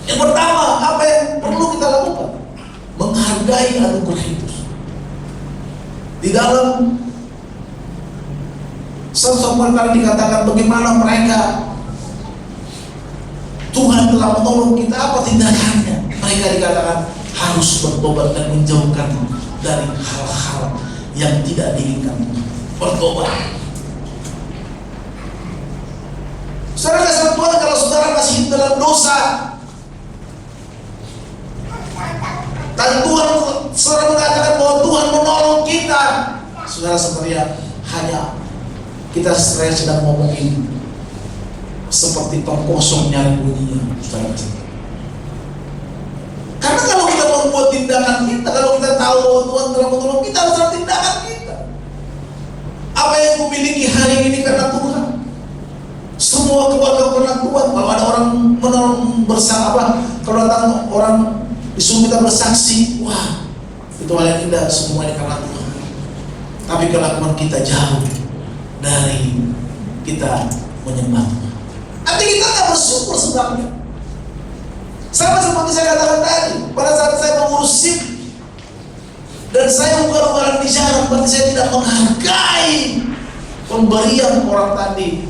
Yang pertama, apa yang perlu kita lakukan? Menghargai anugerah itu. Di dalam Samuel kali dikatakan bagaimana mereka Tuhan telah menolong kita, apa tindakannya? Mereka dikatakan harus bertobat dan menjauhkan dari hal-hal yang tidak diinginkan. Bertobat. Saudara kasih Tuhan, kalau saudara masih hidup dalam dosa, dan Tuhan selalu mengatakan bahwa Tuhan menolong kita, saudara sebenarnya hanya kita sedang ngomongin seperti tong kosong nyari bunyinya, saudara. Karena kalau kita membuat tindakan kita, kalau kita tahu bahwa Tuhan telah menolong kita, harus ada tindakan kita. Apa yang kumiliki hari ini karena Tuhan. Semua keluarga karena Tuhan. Kalau ada orang menolong bersama, kalau datang orang disuruh kita bersaksi, wah, itu hal yang indah, semuanya karena Tuhan. Tapi kelakuan kita jauh dari kita menyembah. Nanti kita tak bersyukur sebabnya. Sama seperti saya katakan tadi, pada saat saya mengurus SIM dan saya ugal-ugalan di jalan, berarti saya tidak menghargai pemberian orang tadi.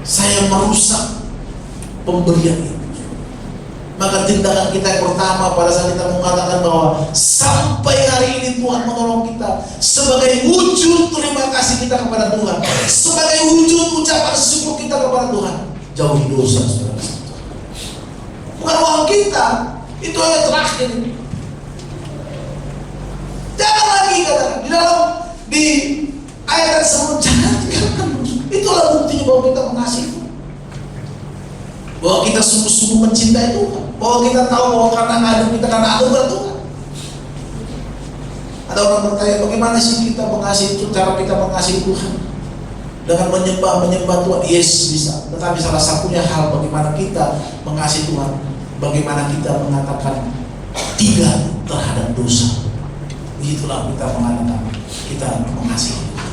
Saya merusak pemberian itu. Maka tindakan kita yang pertama pada saat kita mengatakan bahwa sampai hari ini Tuhan menolong kita, sebagai wujud terima kasih kita kepada Tuhan, sebagai wujud ucapan syukur kita kepada Tuhan, jauhi dosa, saudara. Bukan uang kita, itu yang terakhir. Jangan lagi katakan di ayat sebelum, jangan tinggalkan. Itulah buktinya bahwa kita mengasihi Tuhan, bahwa kita sungguh-sungguh mencintai Tuhan, bahwa kita tahu bahwa karena ngadu kita karena anugerah Tuhan. Ada orang bertanya, bagaimana sih kita mengasihi Tuhan, cara kita mengasihi Tuhan? Dengan menyembah Tuhan. Yes, bisa. Tetapi salah satunya hal bagaimana kita mengasihi Tuhan, bagaimana kita mengatakan tidak terhadap dosa. Itulah kita mengatakan kita mengasihi Tuhan.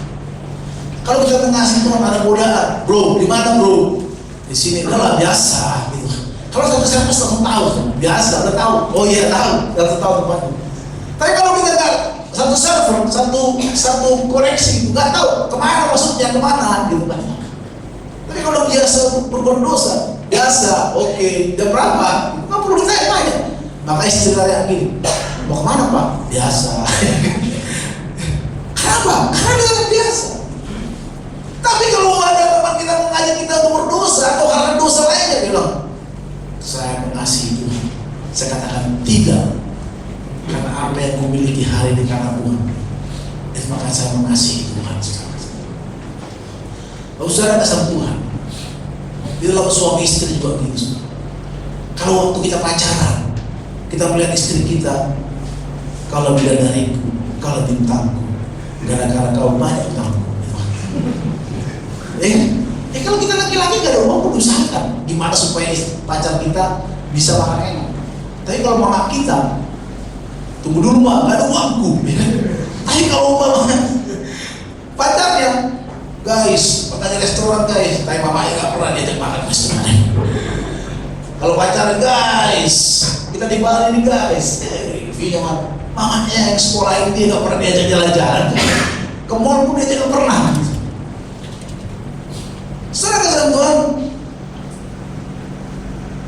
Kalau kita mengasihi Tuhan ada godaan, bro, di mana bro? Di sini adalah biasa gitu. Kalau satu servis langsung tahu, biasa udah tahu. Oh iya tahu, udah tahu tempatnya. Tapi kalau kita nggak satu server, satu koneksi itu nggak tahu kemana maksudnya kemana gitu kan. Tapi kalau biasa berbuat dosa, biasa, oke, jam berapa? Nggak perlu ditanya. Maka istri saya gini, mau kemana Pak? Biasa. Kenapa? Karena dia biasa. Tapi kalau ada teman kita mengajak kita untuk berdosa atau karena dosa lainnya, bilang, saya mengasihi Tuhan. Saya katakan tidak, karena apa yang memiliki hari ini karena Tuhan. Maka saya mengasihi Tuhan sekarang. Lalu saudara kasih Tuhan. Di dalam suami istri juga gitu. Kalau waktu kita pacaran, kita melihat istri kita, kalau bidadariku, kalau bintangku, gara-gara kau banyak utangku. Kalau kita laki-laki gak ada uang, berusahakan gimana supaya pacar kita bisa makan enak. Tapi kalau mama kita, tunggu dulu mah, gak ada uangku. Tapi kalau mama pacarnya, guys, makanya restoran guys, tapi mamanya gak pernah diajak makan restoran. Kalau pacaran guys, kita di Bali nih guys, mamanya yang sekolahin dia gak pernah diajak jalan-jalan. Ke mall pun diajak gak pernah. Saudara kasih Tuhan,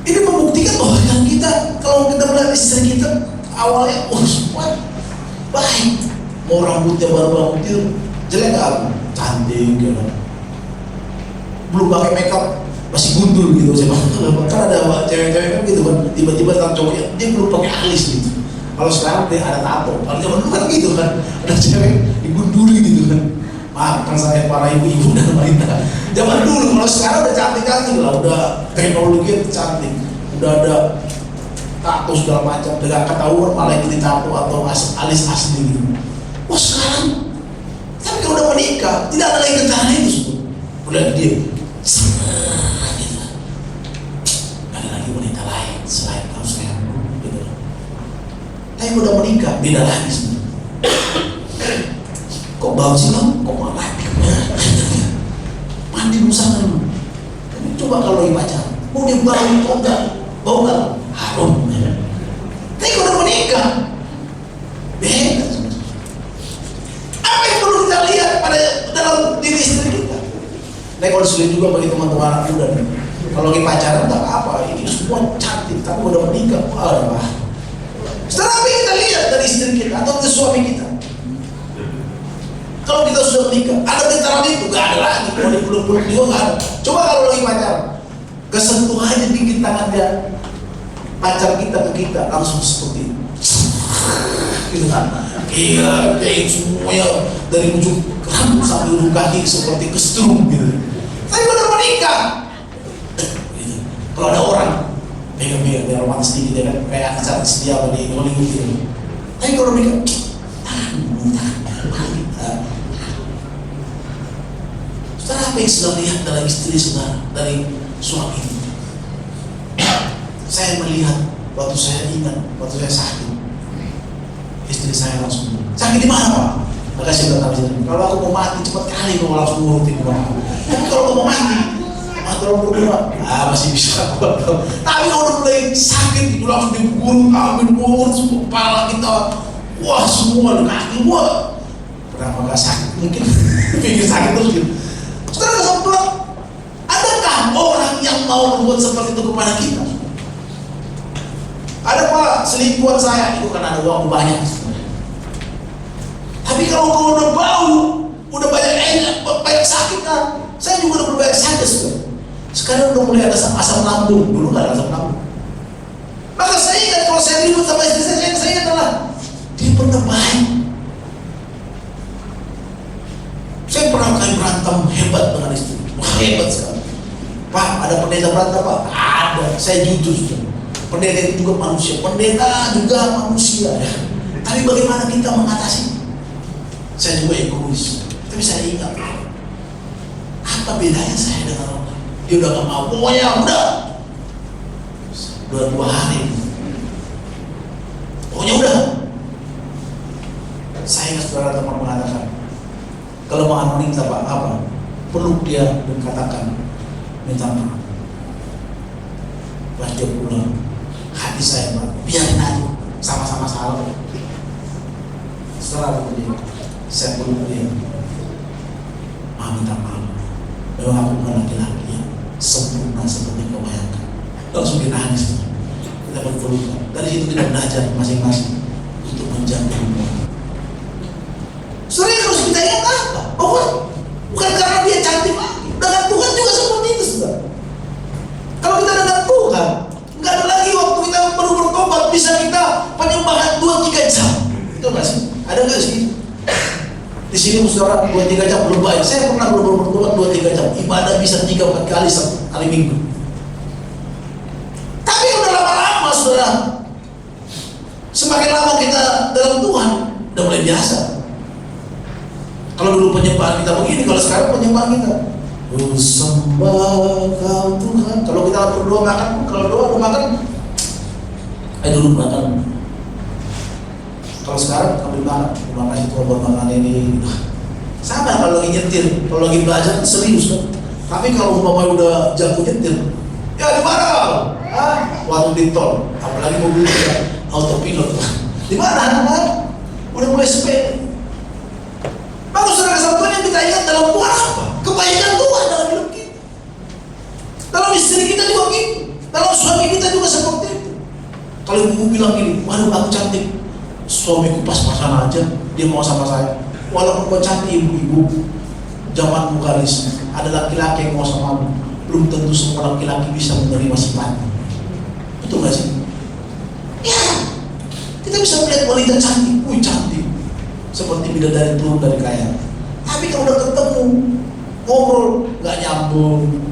ini membuktikan bahwa yang kita, kalau kita melihat istri kita awalnya, semua baik, mau rambutnya baru bangun tidur, jelek gak? Cantik gitu. Belum pakai makeup, masih gundul gitu. Kan ada cewek-cewek kan gitu kan, tiba-tiba tentang cowoknya, dia belum pakai alis gitu. Kalau sekarang dia ada tato, kalau zaman dulu kan gitu kan, ada cewek digunduli gitu kan. Maafkan saya para ibu-ibu dan wanita. Zaman dulu, kalau sekarang udah cantik-cantik lah, udah teknologi cantik, udah ada tato segala macam, udah gak ketahuan malah itu ditato atau alis asli gitu. Wah sekarang, tapi kalau udah menikah, tidak ada lagi getaran itu semua. Udah dia, gitu. Gak ada lagi wanita lain selain kamu sayang, gitu. Tapi udah menikah, beda lagi semua. Kok bau sih kamu? Kok mau mandi? Mandi dulu sana dulu. Coba kalau lagi pacaran, mau dia bau kok enggak? Bau enggak? Harum. Tapi kalau udah menikah, beda. Apa yang perlu kita lihat pada dalam diri istri kita? Nah kalau sulit juga bagi teman-teman anak muda. Kalau lagi pacaran tak apa, ini semua cantik. Tapi udah menikah, wah. Setelah apa yang kita lihat dari istri kita atau dari suami kita? Kalau kita sudah menikah, ada getaran itu, gak ada lagi. Kalau dipeluk-peluk juga gak ada. Coba kalau lagi pacaran, kesentuhannya dikit tangan dia, pacar kita ke kita langsung seperti itu. Gitu kan? Iya, kayak semuanya dari ujung rambut sampai ujung kaki seperti kesetrum gitu. Tapi udah menikah, gitu. Kalau ada orang pegang-pegang dia romantis sedikit ya kan, kayak acara sedia apa di Hollywood gitu. Tapi kalau menikah, saudara apa yang sudah lihat dari istri saudara, dari suami itu? Saya melihat waktu saya ingat, waktu saya sakit, istri saya langsung sakit di mana Pak? Maka saya bilang kalau aku mau mati cepat kali kamu langsung ngurutin aku. Tapi kalau aku mau mati, tolong berdua, masih bisa kuat. Tapi kalau udah mulai sakit, itu langsung digurung, semua kepala kita, wah semua di kaki gua. Kenapa nggak sakit? Mungkin pikir sakit terus gitu. Saudara sempat, adakah orang yang mau berbuat seperti itu kepada kita? Ada Pak, selingkuhan saya itu kan ada uang banyak. Tapi kalau kau udah bau, udah banyak sakit kan? Saya juga udah berbanyak sakit sudah. Sekarang udah mulai ada asam lambung, dulu nggak ada asam lambung. Maka saya ingat kalau saya ribut sama istri saya adalah dia pernah baik. Saya pernah kali berantem hebat dengan istri, hebat sekali. Pak, ada pendeta berantem Pak? Ada, saya jujur sudah. Pendeta itu juga manusia, pendeta juga manusia. Ya. Tapi bagaimana kita mengatasi? Saya juga egois. Tapi saya ingat, apa bedanya saya dengan orang? Dia udah gak mau, pokoknya udah 2 hari. Pokoknya udah. Saya ingat saudara teman mengatakan, kelemahan wanita Pak apa? Peluk dia dan katakan minta maaf. Pas dia pulang, hati saya Pak, biarin aja, sama-sama salah. Setelah itu dia, saya peluk dia, minta maaf. Memang aku bukan laki-laki yang sempurna seperti kau bayangkan. Langsung dia nangis. Kita berpelukan. Dari situ kita belajar masing-masing untuk menjaga hubungan. Sebenarnya harus kita ingat apa? Bahwa bukan karena dia cantik lagi. Dengan Tuhan juga seperti itu, saudara. Kalau kita dengan Tuhan, nggak ada lagi waktu kita perlu bertobat, bisa kita penyembahan 2-3 jam. Itu nggak sih? Ada nggak sih? Di sini saudara 2-3 jam belum baik. Saya pernah bertobat 2-3 jam. Ibadah bisa 3-4 kali sekali minggu. Tapi udah lama-lama saudara, semakin lama kita dalam Tuhan, udah mulai biasa. Kalau dulu penyembahan kita begini, kalau sekarang penyembahan kita, oh sembah kau Tuhan. Kalau kita berdoa makan, kalau doa makan, ayo dulu makan. Kalau sekarang ambil makan, terima kasih Tuhan buat makan ini. Sama kalau lagi nyetir, kalau lagi belajar serius kan. Tapi kalau umpamanya udah jago nyetir, ya di mana kau? Waktu di tol, apalagi mobil kita autopilot. Di mana? Udah mulai sepeda. Bagus saudara kesatuan yang kita ingat dalam Tuhan apa? Kebaikan Tuhan dalam hidup kita. Dalam istri kita juga gitu. Dalam suami kita juga seperti itu. Kalau ibu bilang gini, waduh aku cantik, suamiku pas-pasan aja, dia mau sama saya. Walaupun kau cantik ibu-ibu, zaman bukaris, ada laki-laki yang mau sama belum tentu semua laki-laki bisa menerima sifatnya. Betul gak sih? Ya, kita bisa melihat wanita cantik, cantik, seperti bidadari turun dari kaya. Tapi kalau udah ketemu, ngobrol, gak nyambung.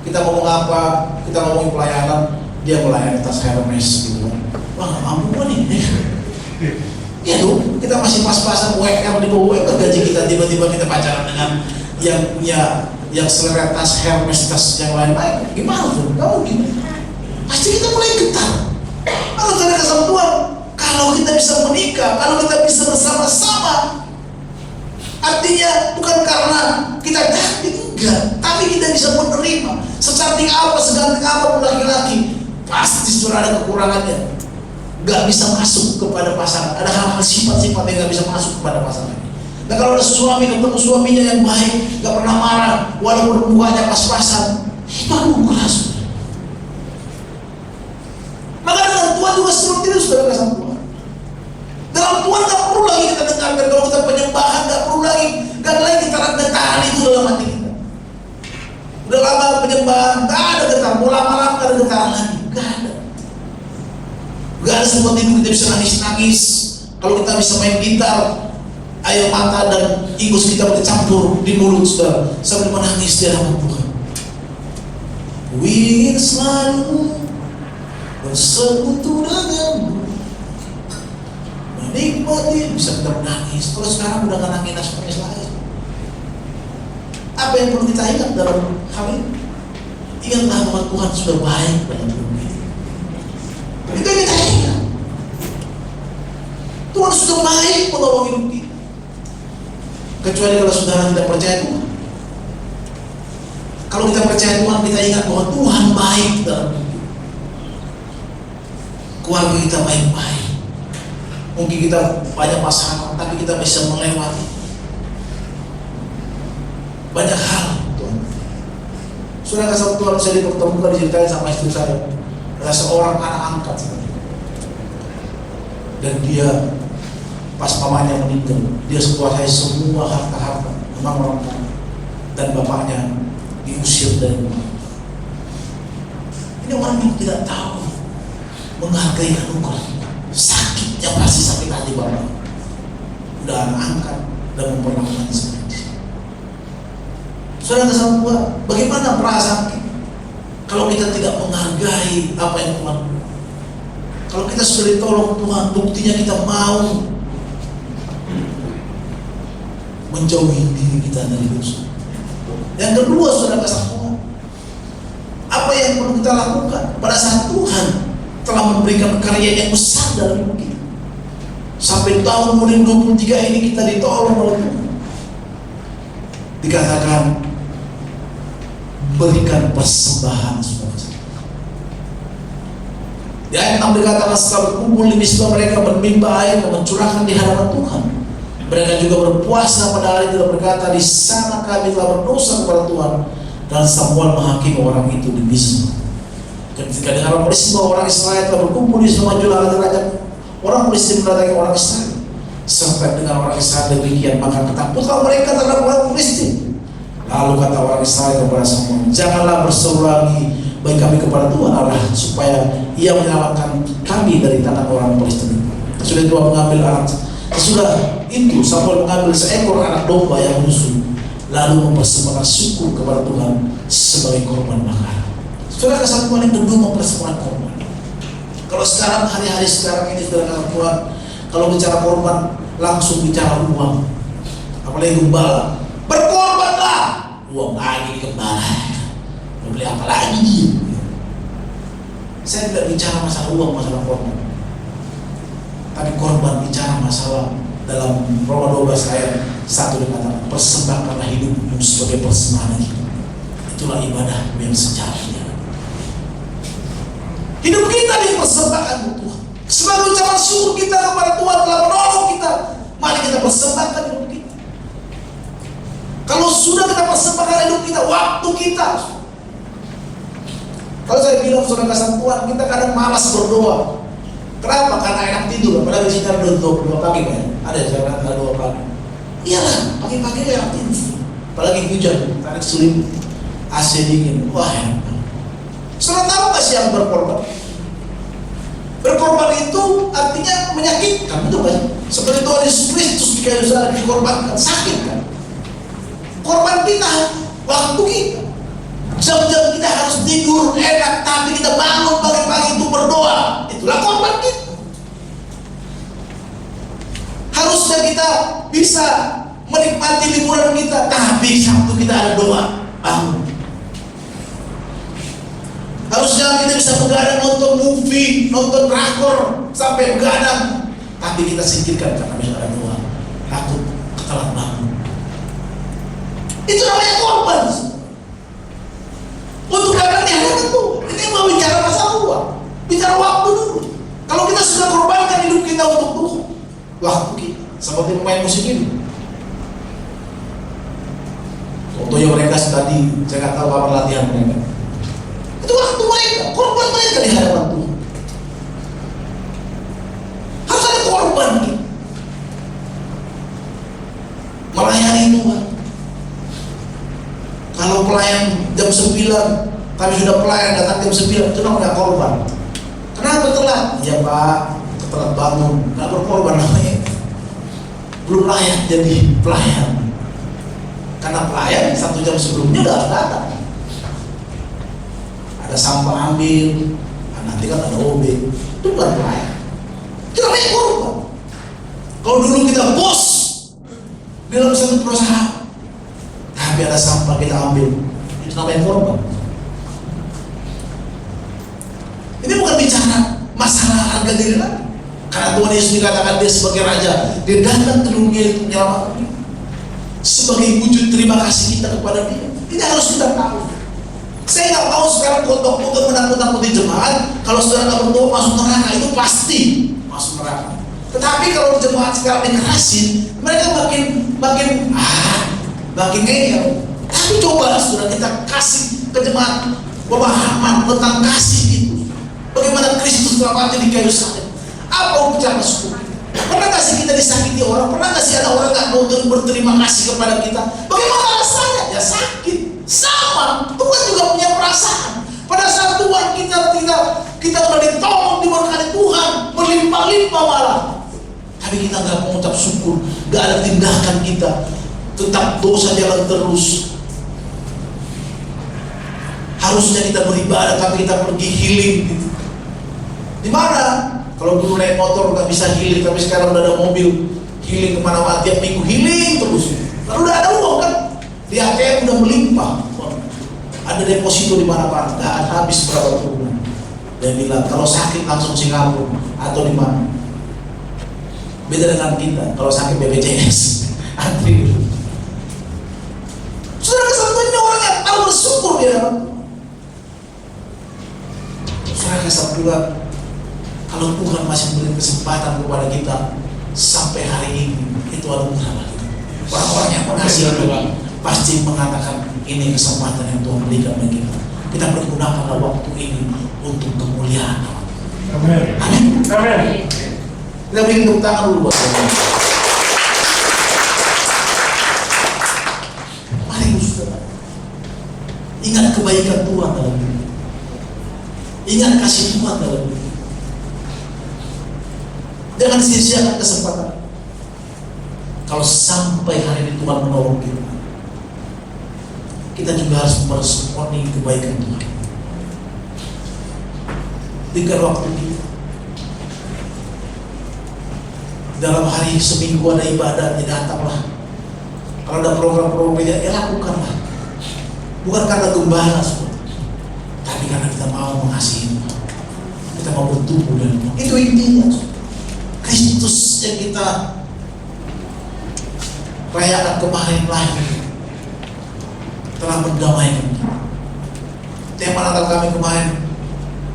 Kita ngomong apa, kita ngomongin pelayanan, dia melayani tas Hermes gitu. Wah gak mampu nih. Ya tuh, kita masih pas-pasan WM di bawah WM, gaji kita tiba-tiba kita pacaran dengan yang punya yang selera tas Hermes, tas yang lain-lain. Gimana tuh? Gak mungkin. Pasti kita mulai getar. Kalau kita sama Tuhan, kalau kita bisa menikah, kalau kita bisa bersama-sama, artinya bukan karena kita cantik, enggak, tapi kita bisa menerima. Secantik apa, segantik apa laki-laki, pasti sudah ada kekurangannya. Gak bisa masuk kepada pasangan. Ada hal-hal sifat-sifat yang gak bisa masuk kepada pasangan. Nah kalau ada suami ketemu suaminya yang baik, gak pernah marah, walaupun mukanya pas-pasan, itu anugerah. Maka dengan Tuhan juga seperti itu, saudara kasih Tuhan. Dalam Tuhan gak perlu lagi kita dengarkan, kalau kita penyembahan gak perlu lagi, gak lagi kita getar itu dalam hati kita. Udah lama penyembahan, gak ada getar, mau lama-lama gak ada getaran lagi, gak ada. Gak ada seperti itu kita bisa nangis-nangis. Kalau kita bisa main gitar, air mata dan ingus kita bercampur di mulut saudara sambil menangis di hadapan Tuhan. Ku ingin selalu bersekutu denganmu, menikmati, bisa kita menangis. Kalau sekarang udah gak nangis lagi. Apa yang perlu kita ingat dalam hal ini? Ingatlah bahwa Tuhan sudah baik pada hidup kita. Itu yang kita ingat. Tuhan sudah baik menolong hidup kita. Kecuali kalau saudara tidak percaya Tuhan. Kalau kita percaya Tuhan, kita ingat bahwa Tuhan baik dalam hidup kita. Keluarga kita baik-baik. Mungkin kita banyak masalah, tapi kita bisa melewati banyak hal. Tuhan. Saudara kasih Tuhan, saya dipertemukan diceritain sama istri saya. Ada seorang anak angkat dan dia pas mamanya meninggal, dia kuasai semua harta-harta, memang orang kaya, dan bapaknya diusir dari rumah. Ini orang yang tidak tahu menghargai anugerah. Sakitnya pasti sakit hati bapak. Udah anak angkat dan memperlakukan seperti itu. Saudara kesal Tuhan, bagaimana perasaan kita kalau kita tidak menghargai apa yang Tuhan beri? Kalau kita sudah ditolong Tuhan, buktinya kita mau menjauhi diri kita dari dosa. Yang kedua, saudara kasih Tuhan, apa yang perlu kita lakukan pada saat Tuhan telah memberikan karya yang besar dalam hidup kita? Sampai tahun 2023 ini kita ditolong oleh Tuhan. Dikatakan berikan persembahan, saudara. Di ayat 6 dikatakan setelah berkumpul di misbah mereka bermimba air dan mencurahkan di hadapan Tuhan. Mereka juga berpuasa pada hari itu dan berkata, di sana kami telah berdosa kepada Tuhan. Dan Samuel menghakimi orang itu di Misbah. Ketika dengar peristiwa orang Israel telah berkumpul di semua julagan derajat, orang Filistin mendatangi orang Israel. Serta dengan orang Israel demikian, maka ketakutan mereka terhadap orang Filistin. Lalu kata orang Israel kepada Samuel, janganlah berseru lagi bagi kami kepada Tuhan Allah, supaya Ia menyelamatkan kami dari tangan orang Filistin. Sudah Tuhan mengambil anak. Sesudah itu Samuel mengambil seekor anak domba yang busuk, lalu mempersembahkan syukur kepada Tuhan sebagai korban bakar. Saudara, kesatuan yang kedua mempersembahkan korban. Kalau sekarang hari-hari sekarang ini saudara Tuhan, kalau bicara korban langsung bicara uang, apalagi gembala, berkorbanlah, uang lagi gembala, beli apa lagi dia. Saya tidak bicara masalah uang, masalah korban, tapi korban bicara masalah dalam Roma 12 ayat 1 dikatakan, persembahkanlah hidupmu sebagai persembahan hidup. Itulah ibadah yang sejati. Hidup kita dipersembahkan untuk Tuhan. Sebagai ucapan syukur kita kepada Tuhan telah menolong kita, mari kita persembahkan hidup kita. Kalau sudah kita persembahkan hidup kita, waktu kita. Kalau saya bilang saudara kasih Tuhan, kita kadang malas berdoa. Kenapa? Karena enak tidur. Apalagi di sini ada 22 pagi, Pak. Ada yang saya kata 2 pagi. Iyalah, pagi-pagi enak tidur. Apalagi hujan, tarik selimut, AC dingin. Wah, enak. Saudara tahu gak sih yang berkorban? Berkorban itu artinya menyakitkan, betul gak? Seperti Tuhan Yesus Kristus di kayu salib dikorbankan, sakit kan? Korban kita, waktu kita. Jam-jam kita harus tidur enak, tapi kita bangun pagi-pagi untuk berdoa. Itulah korban kita. Harusnya kita bisa menikmati liburan kita, tapi Sabtu kita ada doa, bangun. Harusnya kita bisa begadang nonton movie, nonton drakor sampai begadang, tapi kita singkirkan karena bisa ada doa, takut telat bangun. Itu namanya korban. Untuk kadang di hadapan Tuhan. Ini mau bicara masalah uang, bicara waktu dulu. Kalau kita sudah korbankan hidup kita untuk Tuhan, waktu kita seperti pemain musik ini. Contohnya mereka tadi, saya nggak tahu apa latihan mereka. Itu waktu mereka, korban mereka di hadapan Tuhan. Harus ada korban gitu. Melayani Tuhan. Kalau pelayan jam 9, kami sudah pelayan datang jam 9, itu namanya korban. Kenapa telat? Ya Pak, telat bangun, nggak berkorban namanya. Belum layak jadi pelayan. Karena pelayan 1 jam sebelumnya udah datang. Ada sampah ambil, nanti kan ada OB, itu bukan pelayan. Itu namanya korban. Kalau dulu kita bos di dalam satu perusahaan, tapi ada sampah kita ambil, itu namanya korban. Ini bukan bicara masalah harga diri lagi. Karena Tuhan Yesus dikatakan dia sebagai raja, dia datang ke dunia untuk menyelamatkan kita. Sebagai wujud terima kasih kita kepada dia. Ini harus kita tahu. Saya nggak mau sekarang kotok-kotok menakut-nakuti jemaat. Kalau saudara nggak berdoa masuk neraka, itu pasti masuk neraka. Tetapi kalau jemaat sekarang dikerasin, mereka makin ngeyel. Tapi coba saudara kita kasih ke jemaat pemahaman tentang kasih itu. Bagaimana Kristus telah mati di kayu salib. Apa ucapan syukur? Pernah nggak sih kita disakiti orang? Pernah nggak sih ada orang nggak mau berterima kasih kepada kita? Bagaimana rasanya? Ya sakit. Sama, Tuhan juga punya perasaan. Pada saat Tuhan kita sudah ditolong, diberkati Tuhan, berlimpah-limpah malah, tapi kita nggak mengucap syukur, nggak ada tindakan kita, tetap dosa jalan terus. Harusnya kita beribadah, tapi kita pergi healing. Gitu. Di mana? Kalau dulu naik motor nggak bisa healing, tapi sekarang udah ada mobil healing kemana-mana, tiap minggu healing terus. Lalu udah ada uang kan? Di ATM udah melimpah, ada deposito di mana-mana, nggak habis berapa bulan. Dia bilang kalau sakit langsung Singapura atau di mana. Beda dengan kita, kalau sakit BPJS antri. Saudara kesatuannya orang yang tahu bersyukur dia. Saudara kesatuan kalau Tuhan masih memberi kesempatan kepada kita sampai hari ini, itu anugerah bagi kita. Orang-orang yang mengasihi Tuhan pasti mengatakan ini kesempatan yang Tuhan berikan bagi kita. Kita pergunakanlah waktu ini untuk kemuliaan. Amin. Amin. Amin. Kita beri tepuk tangan dulu buat Tuhan. Mari saudara, ingat kebaikan Tuhan dalam hidup. Ingat kasih Tuhan dalam hidup. Jangan sia-siakan kesempatan. Kalau sampai hari ini Tuhan menolong kita, kita juga harus meresponi kebaikan Tuhan. Berikan waktu kita. Dalam hari seminggu ada ibadah, ya datanglah. Kalau ada program-program ya lakukanlah. Bukan karena gembala semua, tapi karena kita mau mengasihi Tuhan. Kita mau bertumbuh dan itu intinya. Kristus yang kita rayakan kemarin lahir telah mendamaikan kita. Tema Natal kami kemarin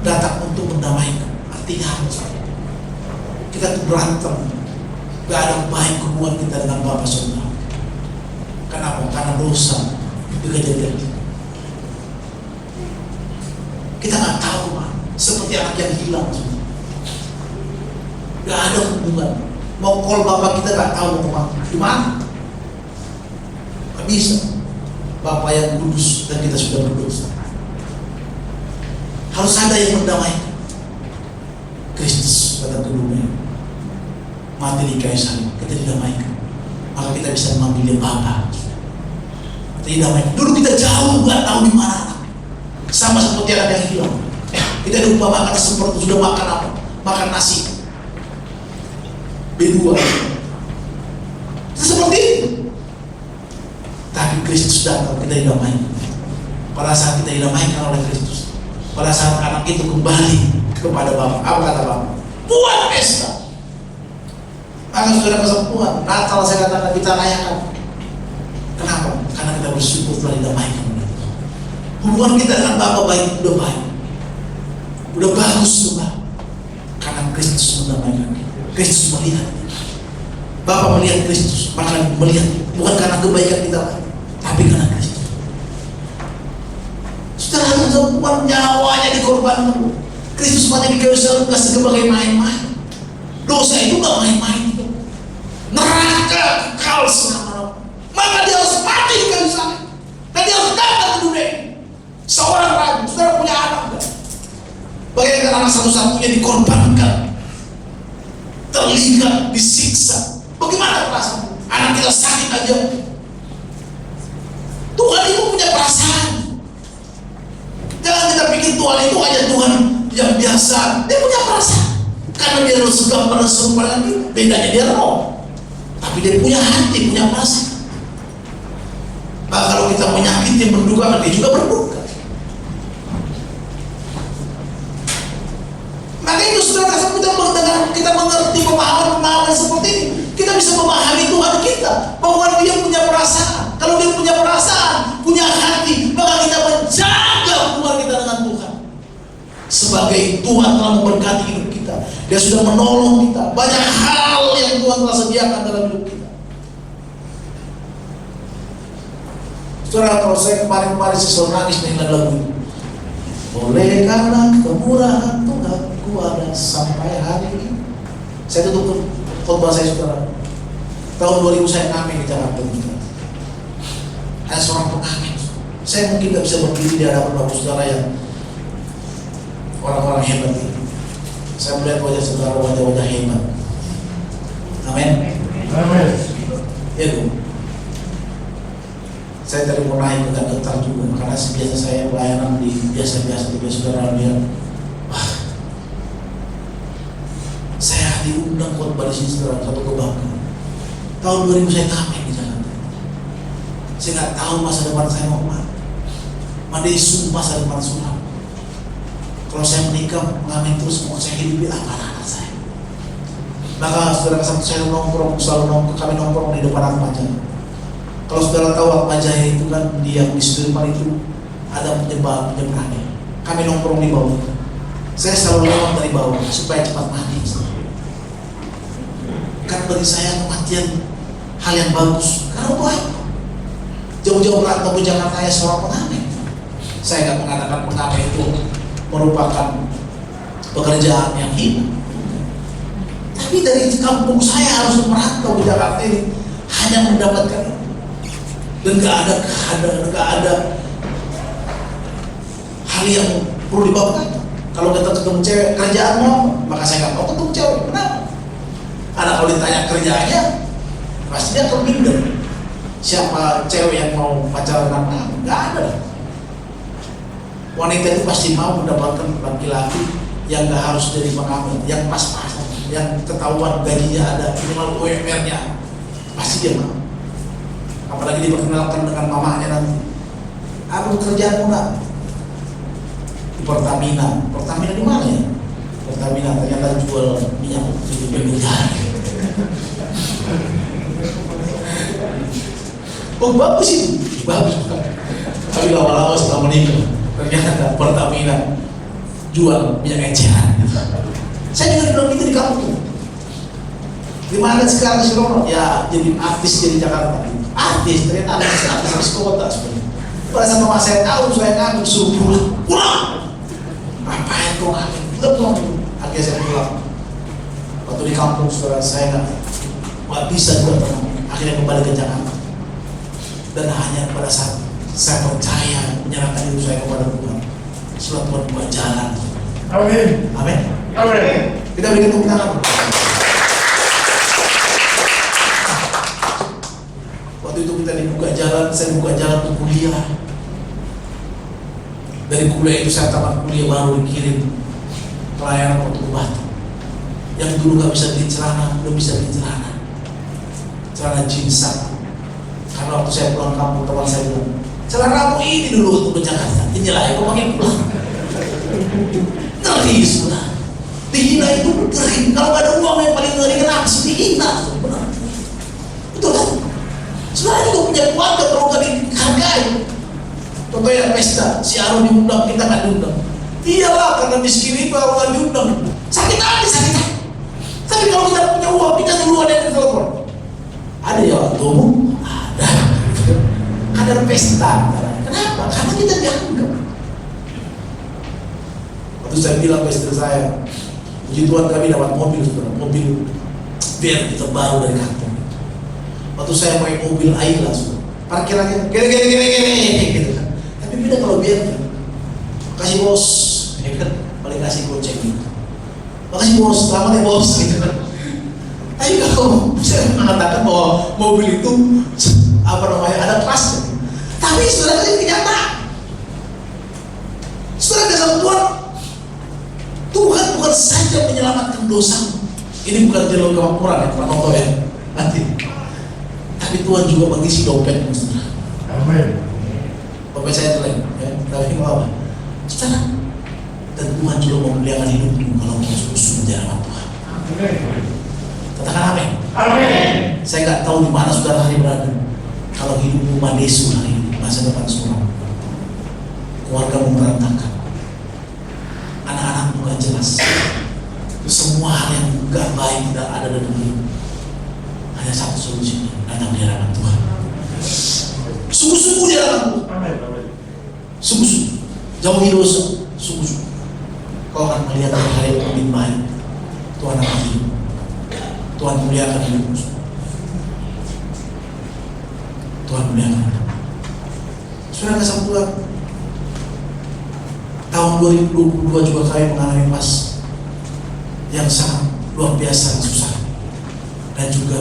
datang untuk mendamaikan. Artinya apa? Kita tuh berantem, gak ada baik hubungan kita dengan Bapa Surga. Kenapa? Karena dosa di kejadian kita. Kita gak tahu, Pak. Seperti anak yang hilang. Gak ada hubungan. Mau call Bapak kita gak tahu mau kemana. Gimana? Gak bisa. Bapak yang kudus dan kita sudah berdosa. Harus ada yang mendamaikan. Kristus datang ke dunia, mati di kayu salib, kita didamaikan. Maka kita bisa memanggil dia Bapa. Kita didamaikan. Dulu kita jauh, gak tahu di mana. Sama seperti anak yang hilang. Kita lupa makan seperti sudah makan apa? Makan nasi. B2. Seperti itu. Tapi Kristus datang, kita didamaikan. Pada saat kita didamaikan oleh Kristus, pada saat anak itu kembali kepada Bapa, apa kata Bapa? Buat pesta. Maka sudah kesempuan. Natal saya katakan kita rayakan. Kenapa? Karena kita bersyukur telah didamaikan. Hubungan kita dengan Bapa baik, udah baik, udah bagus Tuhan. Karena Kristus mendamaikan kita. Kristus melihat. Bapa melihat Kristus, maka melihat bukan karena kebaikan kita, tapi karena Kristus. Setelah kesempuan nyawanya dikorbankan, Kristus mati di kayu salib bukan sebagai main-main. Dosa itu gak main-main. Neraka kekal selama-lamanya. Maka dia harus mati di kayu salib. Dan dia harus datang ke dunia ini. Seorang raja, saudara punya anak enggak? Bagaimana anak satu-satunya dikorbankan, terlihat, disiksa. Bagaimana perasaan? Anak kita sakit aja. Tuhan itu punya perasaan. Jangan kita pikir Tuhan itu hanya Tuhan yang biasa. Dia punya perasaan. Karena dia harus segala pada serupa dengan kita. Bedanya dia roh. Tapi dia punya hati, punya perasaan. Maka kalau kita menyakiti, menduga, dia juga berduka. Maka itu saudara, kita mengerti pemahaman seperti ini, kita bisa memahami Tuhan kita, bahwa dia punya perasaan. Kalau dia punya perasaan, punya hati, maka kita menjaga hubungan kita dengan Tuhan. Sebagai Tuhan telah memberkati hidup kita, dia sudah menolong kita. Banyak hal yang Tuhan telah sediakan dalam hidup kita. Saudara, kalau saya kemarin-kemarin selalu nangis dengan lagu ini. Oleh karena kemurahan Tuhan ku ada sampai hari ini. Saya tutup khotbah saya, saudara. Tahun 2000 saya ngamen di Jakarta. Ada seorang pengamen. Saya mungkin gak bisa berdiri di hadapan bapak saudara yang orang-orang hebat ini. Saya melihat wajah saudara, wajah-wajah hebat. Amin. Amin. Ya, Bu. Saya tadi mau naik agak getar juga, karena biasa saya pelayanan di biasa-biasa di saudara lihat, wah, saya diundang khotbah di sini saudara, satu kebanggaan. Tahun 2000 saya ngamen di Jakarta. Saya nggak tahu masa depan saya mau kemana. Mana isu masa depan suram. Kalau saya menikah, ngamen terus mau saya hidupi apa anak saya. Maka saudara saya nongkrong, kami nongkrong di depan Atmajaya. Kalau saudara tahu Atmajaya itu kan di yang di Sudirman itu ada penyeberangan. Kami nongkrong di bawah. Saya selalu lewat dari bawah supaya cepat mati. Kan bagi saya kematian hal yang bagus. Karena untuk apa? Jauh-jauh merantau ke Jakarta ya seorang pengamen. Saya nggak mengatakan pengamen itu merupakan pekerjaan yang hina. Tapi dari kampung saya harus merantau ke Jakarta ini hanya mendapatkan itu. Dan nggak ada hal yang perlu dibawakan. Kalau kita ketemu cewek kerjaan mau, maka saya nggak mau ketemu cewek. Kenapa? Karena kalau ditanya kerjaannya, pasti dia akan minder. Siapa cewek yang mau pacaran sama kamu? Nggak ada. Wanita itu pasti mau mendapatkan laki-laki yang nggak harus jadi pengamen, yang pas-pasan, yang ketahuan gajinya ada, minimal UMR-nya, pasti dia mau. Apalagi diperkenalkan dengan mamanya nanti. Aku kerjaanmu nak di Pertamina. Pertamina di mana ya? Pertamina ternyata jual minyak di Indonesia. Oh bagus itu, bagus. Tapi lama-lama setelah menikah, ternyata Pertamina jual minyak eceran. Saya juga bilang gitu di kampung. Gimana sekarang si Rono? Ya jadi artis jadi Jakarta. Artis ternyata ada artis kota sebenarnya. Pada saat mama saya tahu saya nganggur suruh pulang. Ngapain kok nganggur? Pulang. Akhirnya saya pulang. Waktu di kampung saudara saya nggak bisa juga tenang. Akhirnya kembali ke Jakarta. Dan hanya pada saat saya percaya menyerahkan diri saya kepada Tuhan, setelah Tuhan buat jalan. Amin. Amin. Amin. Kita beri tepuk tangan. Waktu itu kita dibuka jalan, saya buka jalan untuk kuliah. Dari kuliah itu saya tamat kuliah baru dikirim pelayanan untuk Batu. Yang dulu nggak bisa beli celana, belum bisa beli celana jeans. Karena waktu saya pulang kampung, teman saya bilang, celanamu ini dulu untuk ke Jakarta, ini lah aku pakai pulang. Ngeri sudah. Dihina itu ngeri. Kalau nggak ada uang yang paling ngeri kenapa sih dihina? Benar. Betul kan? Sebenarnya juga punya keluarga perlu nggak dihargai. Contohnya pesta, si Aaron diundang, kita nggak diundang. Iyalah, karena miskin itu kalau nggak diundang, sakit hati. Tapi kalau kita punya uang, kita duluan yang telepon. Ada ya tuh, ada. Ada pesta. Kenapa? Karena kita dianggap. Waktu saya bilang ke istri saya, puji Tuhan kami dapat mobil, biar kita baru dari kampung. Waktu saya pakai mobil Ayla, parkirannya gini gitu kan. Tapi beda kalau biar kasih bos, ya kan, paling kasih goceng gitu. Makasih bos, selamat ya bos gitu kan. Tapi kalau saya mengatakan bahwa mobil itu ada kelasnya. Tapi saudara ini kenyataan. Saudara dalam Tuhan bukan saja menyelamatkan dosa. Ini bukan jalur kemakmuran ya, Pak Noto ya. Nanti. Tapi Tuhan juga mengisi dompetmu, saudara. Amin. Dompet saya teleng, ya. Tapi mau apa? Saudara. Dan Tuhan juga memuliakan hidupmu kalau mau sungguh-sungguh di hadapan Tuhan. Amin. Katakan amin. Amin. Saya nggak tahu di mana saudara hari berada. Kalau hidupmu madesu hari ini, masa depan suram, keluargamu berantakan, anak-anakmu nggak jelas, semua hal yang nggak baik tidak ada dalam hidup. Hanya satu solusi, datang di hadapan Tuhan. Sungguh-sungguh di hadapan Tuhan. Amin. Sungguh-sungguh, jauhi dosa. Sungguh-sungguh, kau akan melihat hari yang lebih baik. Tuhan akan hidup. Tuhan muliakan hidupmu. Tuhan muliakan. Saudara kasih Tuhan. Tahun 2022 juga kami mengalami pas yang sangat luar biasa dan susah. Dan juga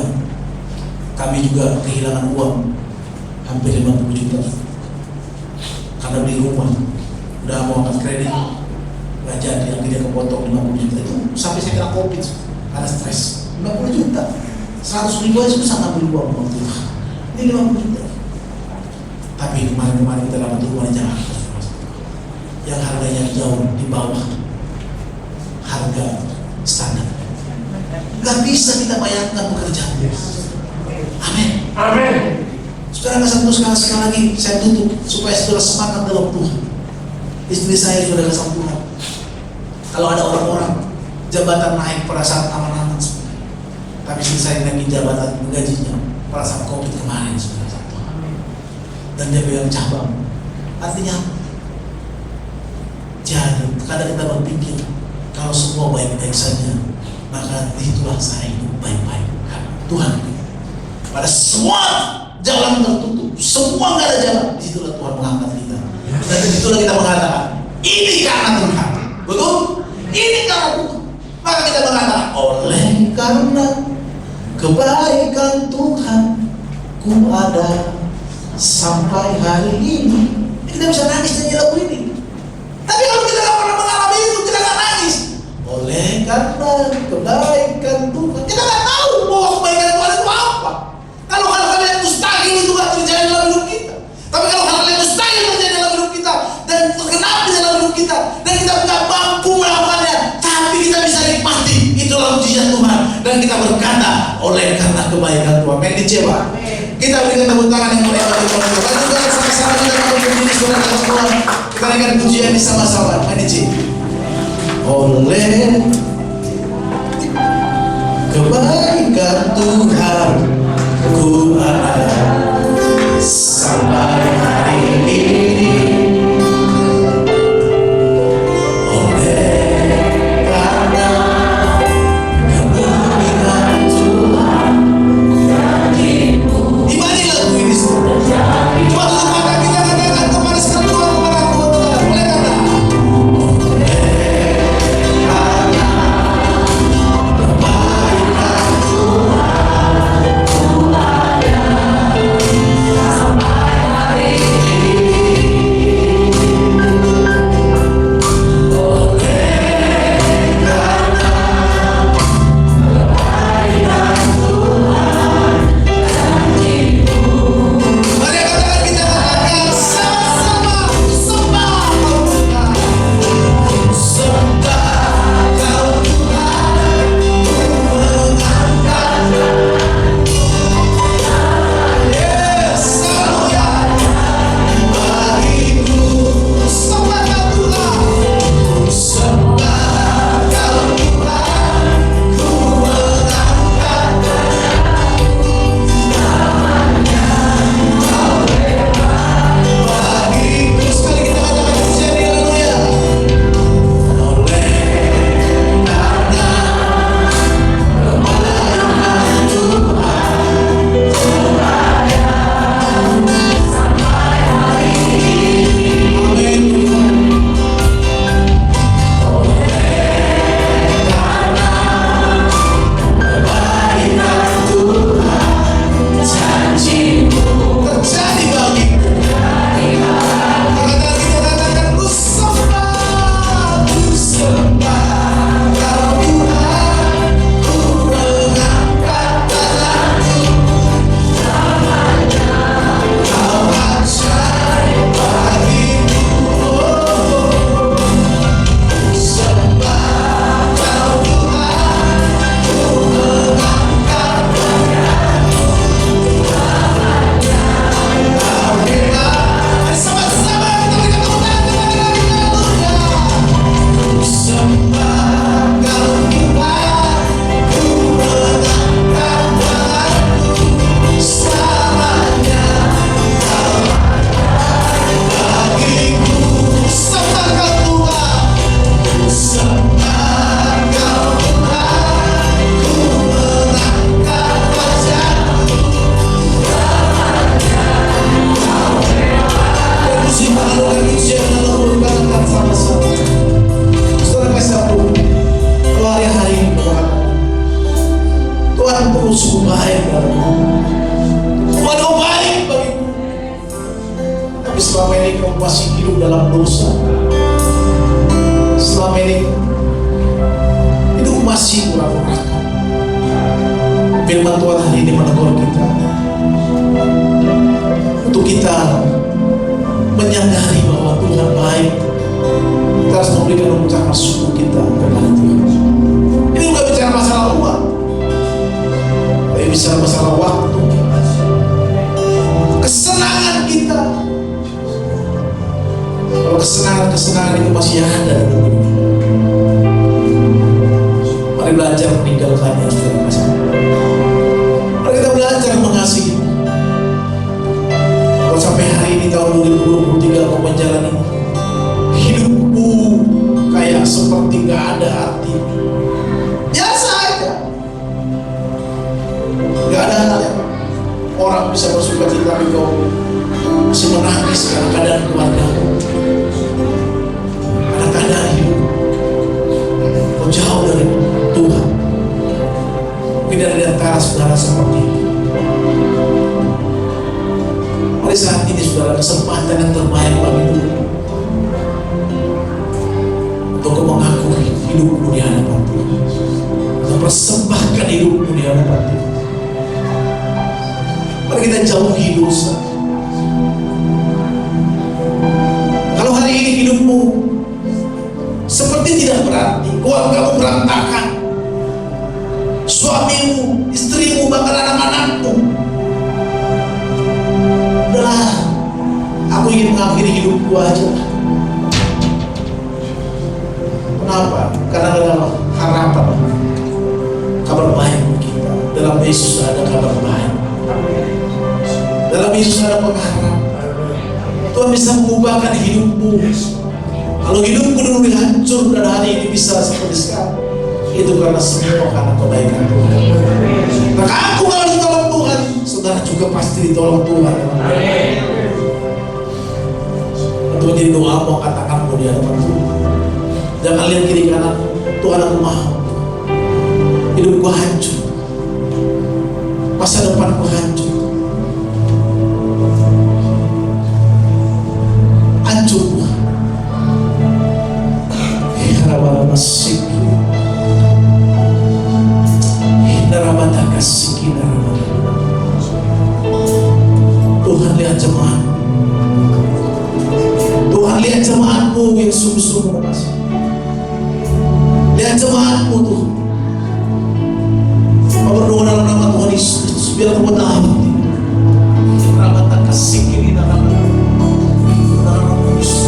kami juga kehilangan uang hampir 50 juta. Karena beli rumah, udah mau angkat kredit, nggak jadi, akhirnya kepotong 50 juta itu sampai saya kena COVID karena stres. 50 juta, 100 ribu aja susah ngambil uang waktu itu. Ini 50 juta. Tapi kemarin kita dapat rumah di Jakarta yang harganya jauh di bawah harga standar. Gak bisa kita bayangkan pekerjaan. Amin. Amin. Saudara kasih Tuhan sekali lagi saya tutup supaya saudara semangat dalam Tuhan. Istri saya sudah kasih Tuhan. Kalau ada orang-orang jabatan naik pada saat aman-aman, tapi selesai naik jabatan gajinya pada saat COVID kemarin, saudara. Dan dia pegang cabang. Artinya jadi kadang kita berpikir kalau semua baik-baik saja, maka itulah saya hidup baik-baik. Tuhan, pada semua jalan tertutup, semua nggak ada jalan, disitulah Tuhan mengangkat kita. Dan disitulah kita mengatakan, ini karena Tuhan, betul? Ini karena Tuhan. Maka kita mengatakan, oleh karena kebaikan Tuhan, ku ada sampai hari ini. Kita bisa nangis nyanyi lagu ini. Tapi kalau kita nggak pernah mengalami itu, kita nggak nangis. Oleh karena kebaikan Tuhan, kita nggak tahu bahwa kebaikan Tuhan itu apa. Kalau hal-hal yang mustahil itu nggak terjadi dalam hidup kita. Tapi kalau hal-hal yang mustahil terjadi dalam hidup kita dan terkenal di dalam hidup kita dan kita nggak mampu melakukannya, tapi kita bisa nikmati, itulah mujizat Tuhan. Dan kita berkata, oleh karena kebaikan Tuhan. Main diceba. Kita berikan tepuk tangan yang mulia bagi Tuhan. Lalu juga sama-sama kita akan berdiri saudara dalam Tuhan. Kita berikan pujian ini sama-sama. Main diceba. Oleh kebaikan Tuhan, ku ada sampai hari ini. Firman Tuhan hari ini menegur kita untuk kita menyadari bahwa Tuhan baik. Kita harus memberikan ucapan syukur kita kepada Tuhan. Ini bukan bicara masalah uang, tapi bicara masalah waktu, kesenangan kita. Kalau kesenangan itu masih ada, tahun 2023 kau menjalani hidupmu kayak seperti gak ada arti, biasa aja, gak ada hal yang orang bisa bersuka cita, tapi kau masih menangis karena keadaan keluarga, karena keadaan hidup. Kau jauh dari Tuhan. Mungkin ada di antara saudara seperti ini. Mari saat ini saudara, kesempatan yang terbaik bagi Tuhan untuk kau mengakui hidupmu di hadapan Tuhan, mempersembahkan hidupmu di hadapan Tuhan. Mari kita jauhi dosa. Kalau hari ini hidupmu seperti tidak berarti, keluargamu berantakan, suamimu, istrimu, bahkan anak-anakmu, udahlah, aku ingin mengakhiri hidupku aja. Kenapa? Karena dalam harapan, kabar baik kita. Dalam Yesus ada kabar baik. Dalam Yesus ada pengharapan. Tuhan bisa mengubahkan hidupmu. Kalau hidupku dulu dihancur dan hari ini bisa seperti sekarang, itu karena semua karena kebaikan Tuhan. Maka aku kalau ditolong Tuhan, saudara juga pasti ditolong Tuhan. Untuk jadi doa mau katakanmu di hadapan Tuhan. Jangan lihat kiri kanan. Tuhan, aku mau hidupku hancur, masa depanku hancur, hancur Tuhan. Masih Tuhan lihat jemaat, Tuhan lihat jemaatmu yang sungguh-sungguh mengasihi. Lihat jemaatmu Tuhan. Kau berdoa dalam nama Tuhan Yesus, biar kau tahu rahmat dan kasih ini dalam Yesus.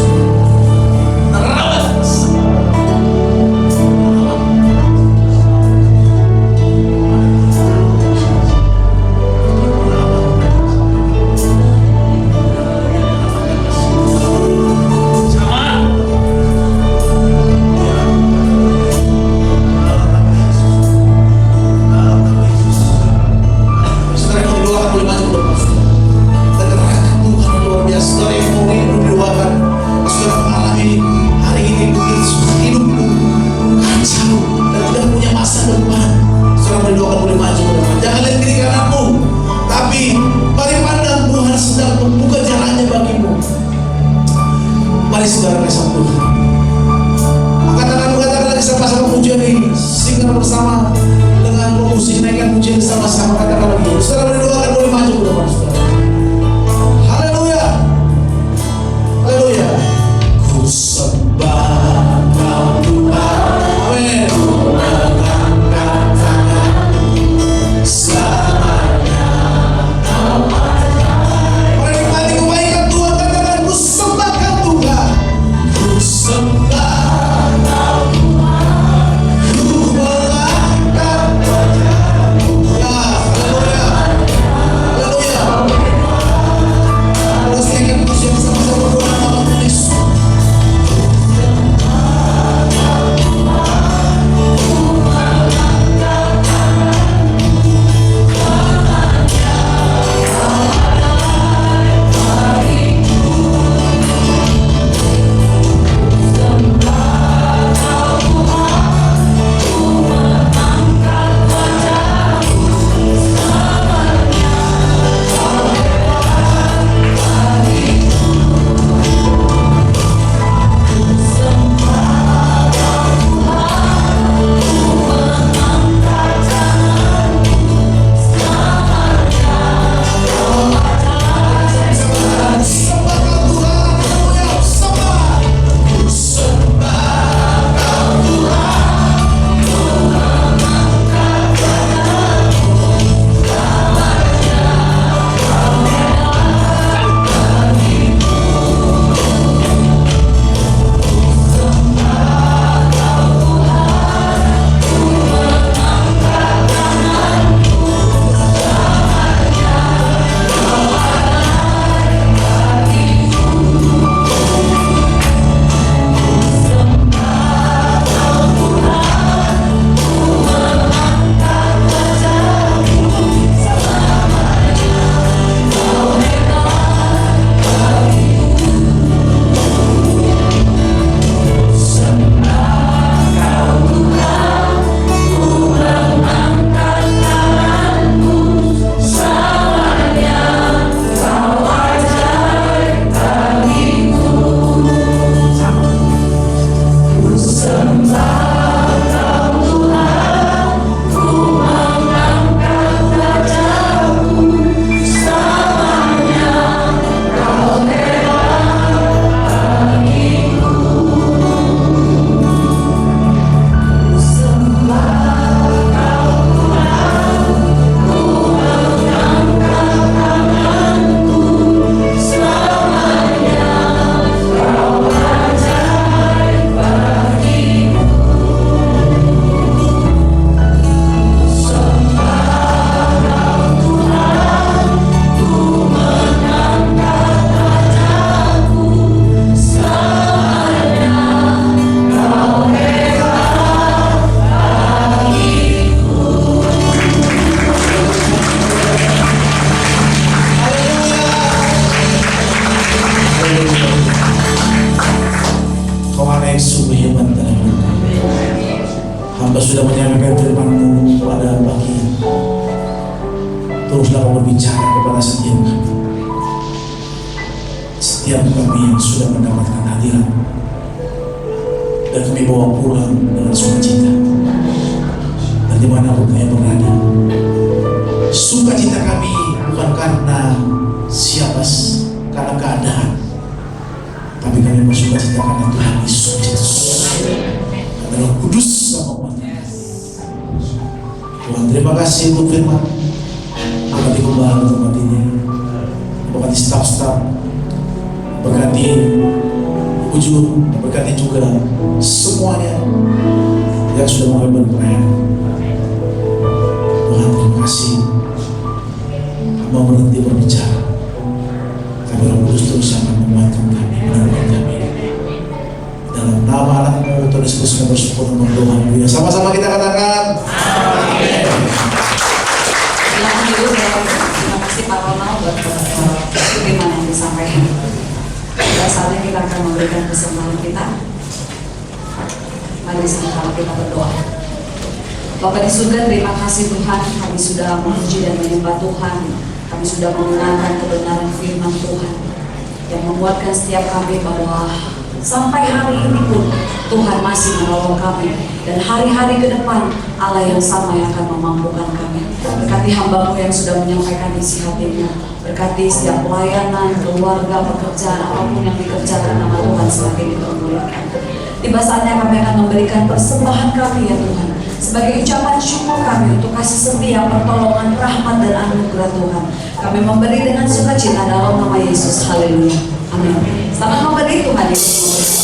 Saudara, kau doakan boleh maju ke depan. teruslah kau berbicara kepada setiap kami. Setiap kami yang sudah mendapatkan hadirat dan kami bawa pulang dengan sukacita. Dan dimanapun kami berada, sukacita kami bukan karena siapa, karena keadaan, tapi kami bersukacita karena Tuhan Yesus Kristus adalah kudus sama umat. Tuhan, terima kasih untuk firman. Berkati kembali tempat ini, berkati staf-staf, berkati ujung, berkati juga semuanya yang sudah mau berperang. Tuhan, terima kasih. Hamba berhenti berbicara, tapi Roh Kudus terus akan menguatkan kami, menolong kami. Dalam nama Anakmu, Tuhan Yesus, kami bersyukur dan berdoa. Sama-sama kita katakan amin. Terima kasih Pak Ronald buat bagaimana yang disampaikan. Saatnya kita akan memberikan persembahan kita. Mari sama-sama kita berdoa. Bapa di surga, terima kasih Tuhan, kami sudah memuji dan menyembah Tuhan. Kami sudah mengenalkan kebenaran firman Tuhan yang menguatkan setiap kami bahwa sampai hari ini pun Tuhan masih menolong kami, dan hari-hari ke depan Allah yang sama yang akan memampukan kami. Berkati hamba-Mu yang sudah menyampaikan isi hatinya, berkati setiap pelayanan, keluarga, pekerjaan, apapun yang dikerjakan, nama Tuhan semakin dipermuliakan. Tiba saatnya kami akan memberikan persembahan kami ya Tuhan, sebagai ucapan syukur kami untuk kasih setia, pertolongan, rahmat dan anugerah Tuhan. Kami memberi dengan sukacita dalam nama Yesus. Haleluya. Amin. Selamat memberi, Tuhan Yesus memberkati.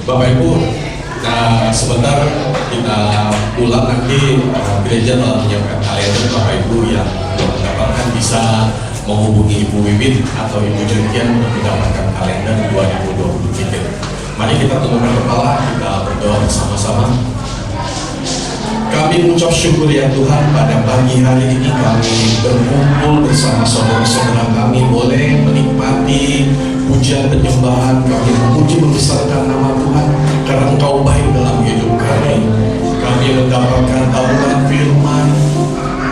Bapak Ibu, sebentar kita pulang nanti gereja telah menyiapkan kalender. Bapak Ibu yang belum mendapatkan bisa menghubungi Ibu Wiwit atau Ibu Juntian untuk mendapatkan kalender 2023. Mari kita tundukkan kepala, kita berdoa bersama-sama. Kami mengucap syukur ya Tuhan, pada pagi hari ini kami berkumpul bersama saudara-saudara kami boleh menikmati pujian penyembahan. Kami memuji membesarkan nama Tuhan karena Engkau baik dalam hidup kami. Kami mendapatkan taburan firman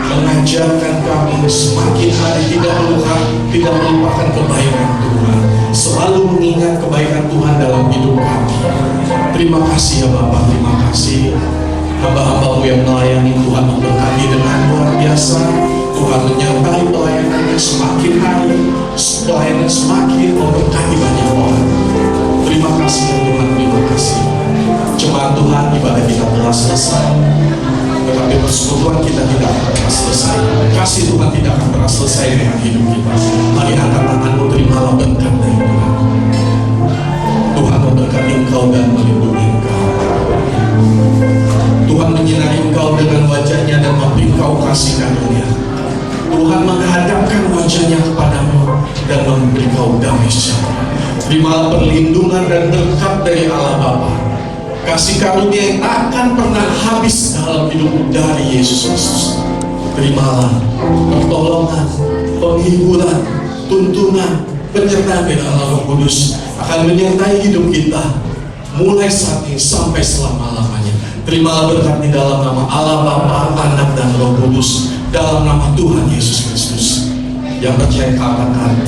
mengajarkan kami semakin hari tidak melupakan kebaikan Tuhan, selalu mengingat kebaikan Tuhan dalam hidup kami. Terima kasih ya Bapak, terima kasih. Hamba-hamba-Mu yang melayani, Tuhan memberkati dengan luar biasa. Tuhan menyertai pelayanannya semakin hari, pelayanan semakin memberkati banyak orang. Terima kasih ya Tuhan, terima kasih. Jemaat Tuhan, ibadah kita telah selesai, tetapi persekutuan kita tidak akan pernah selesai. Kasih Tuhan tidak akan pernah selesai dengan hidup kita. Mari angkat tanganmu, terimalah berkat dari Tuhan. Tuhan memberkati engkau dan melindungi engkau. Tuhan menyinari engkau dengan wajahnya dan memberi engkau kasih karunia. Tuhan menghadapkan wajahnya kepadamu dan memberi engkau damai sejahtera. Terimalah perlindungan dan berkat dari Allah Bapa. Kasih karunia yang takkan pernah habis dalam hidup dari Yesus Kristus. Terimalah pertolongan, penghiburan, tuntunan, penyertaan dari Allah Roh Kudus akan menyertai hidup kita mulai saat ini sampai selama-lamanya. Terimalah berkat di dalam nama Allah Bapa, Anak dan Roh Kudus, dalam nama Tuhan Yesus Kristus. Yang percaya katakan amin.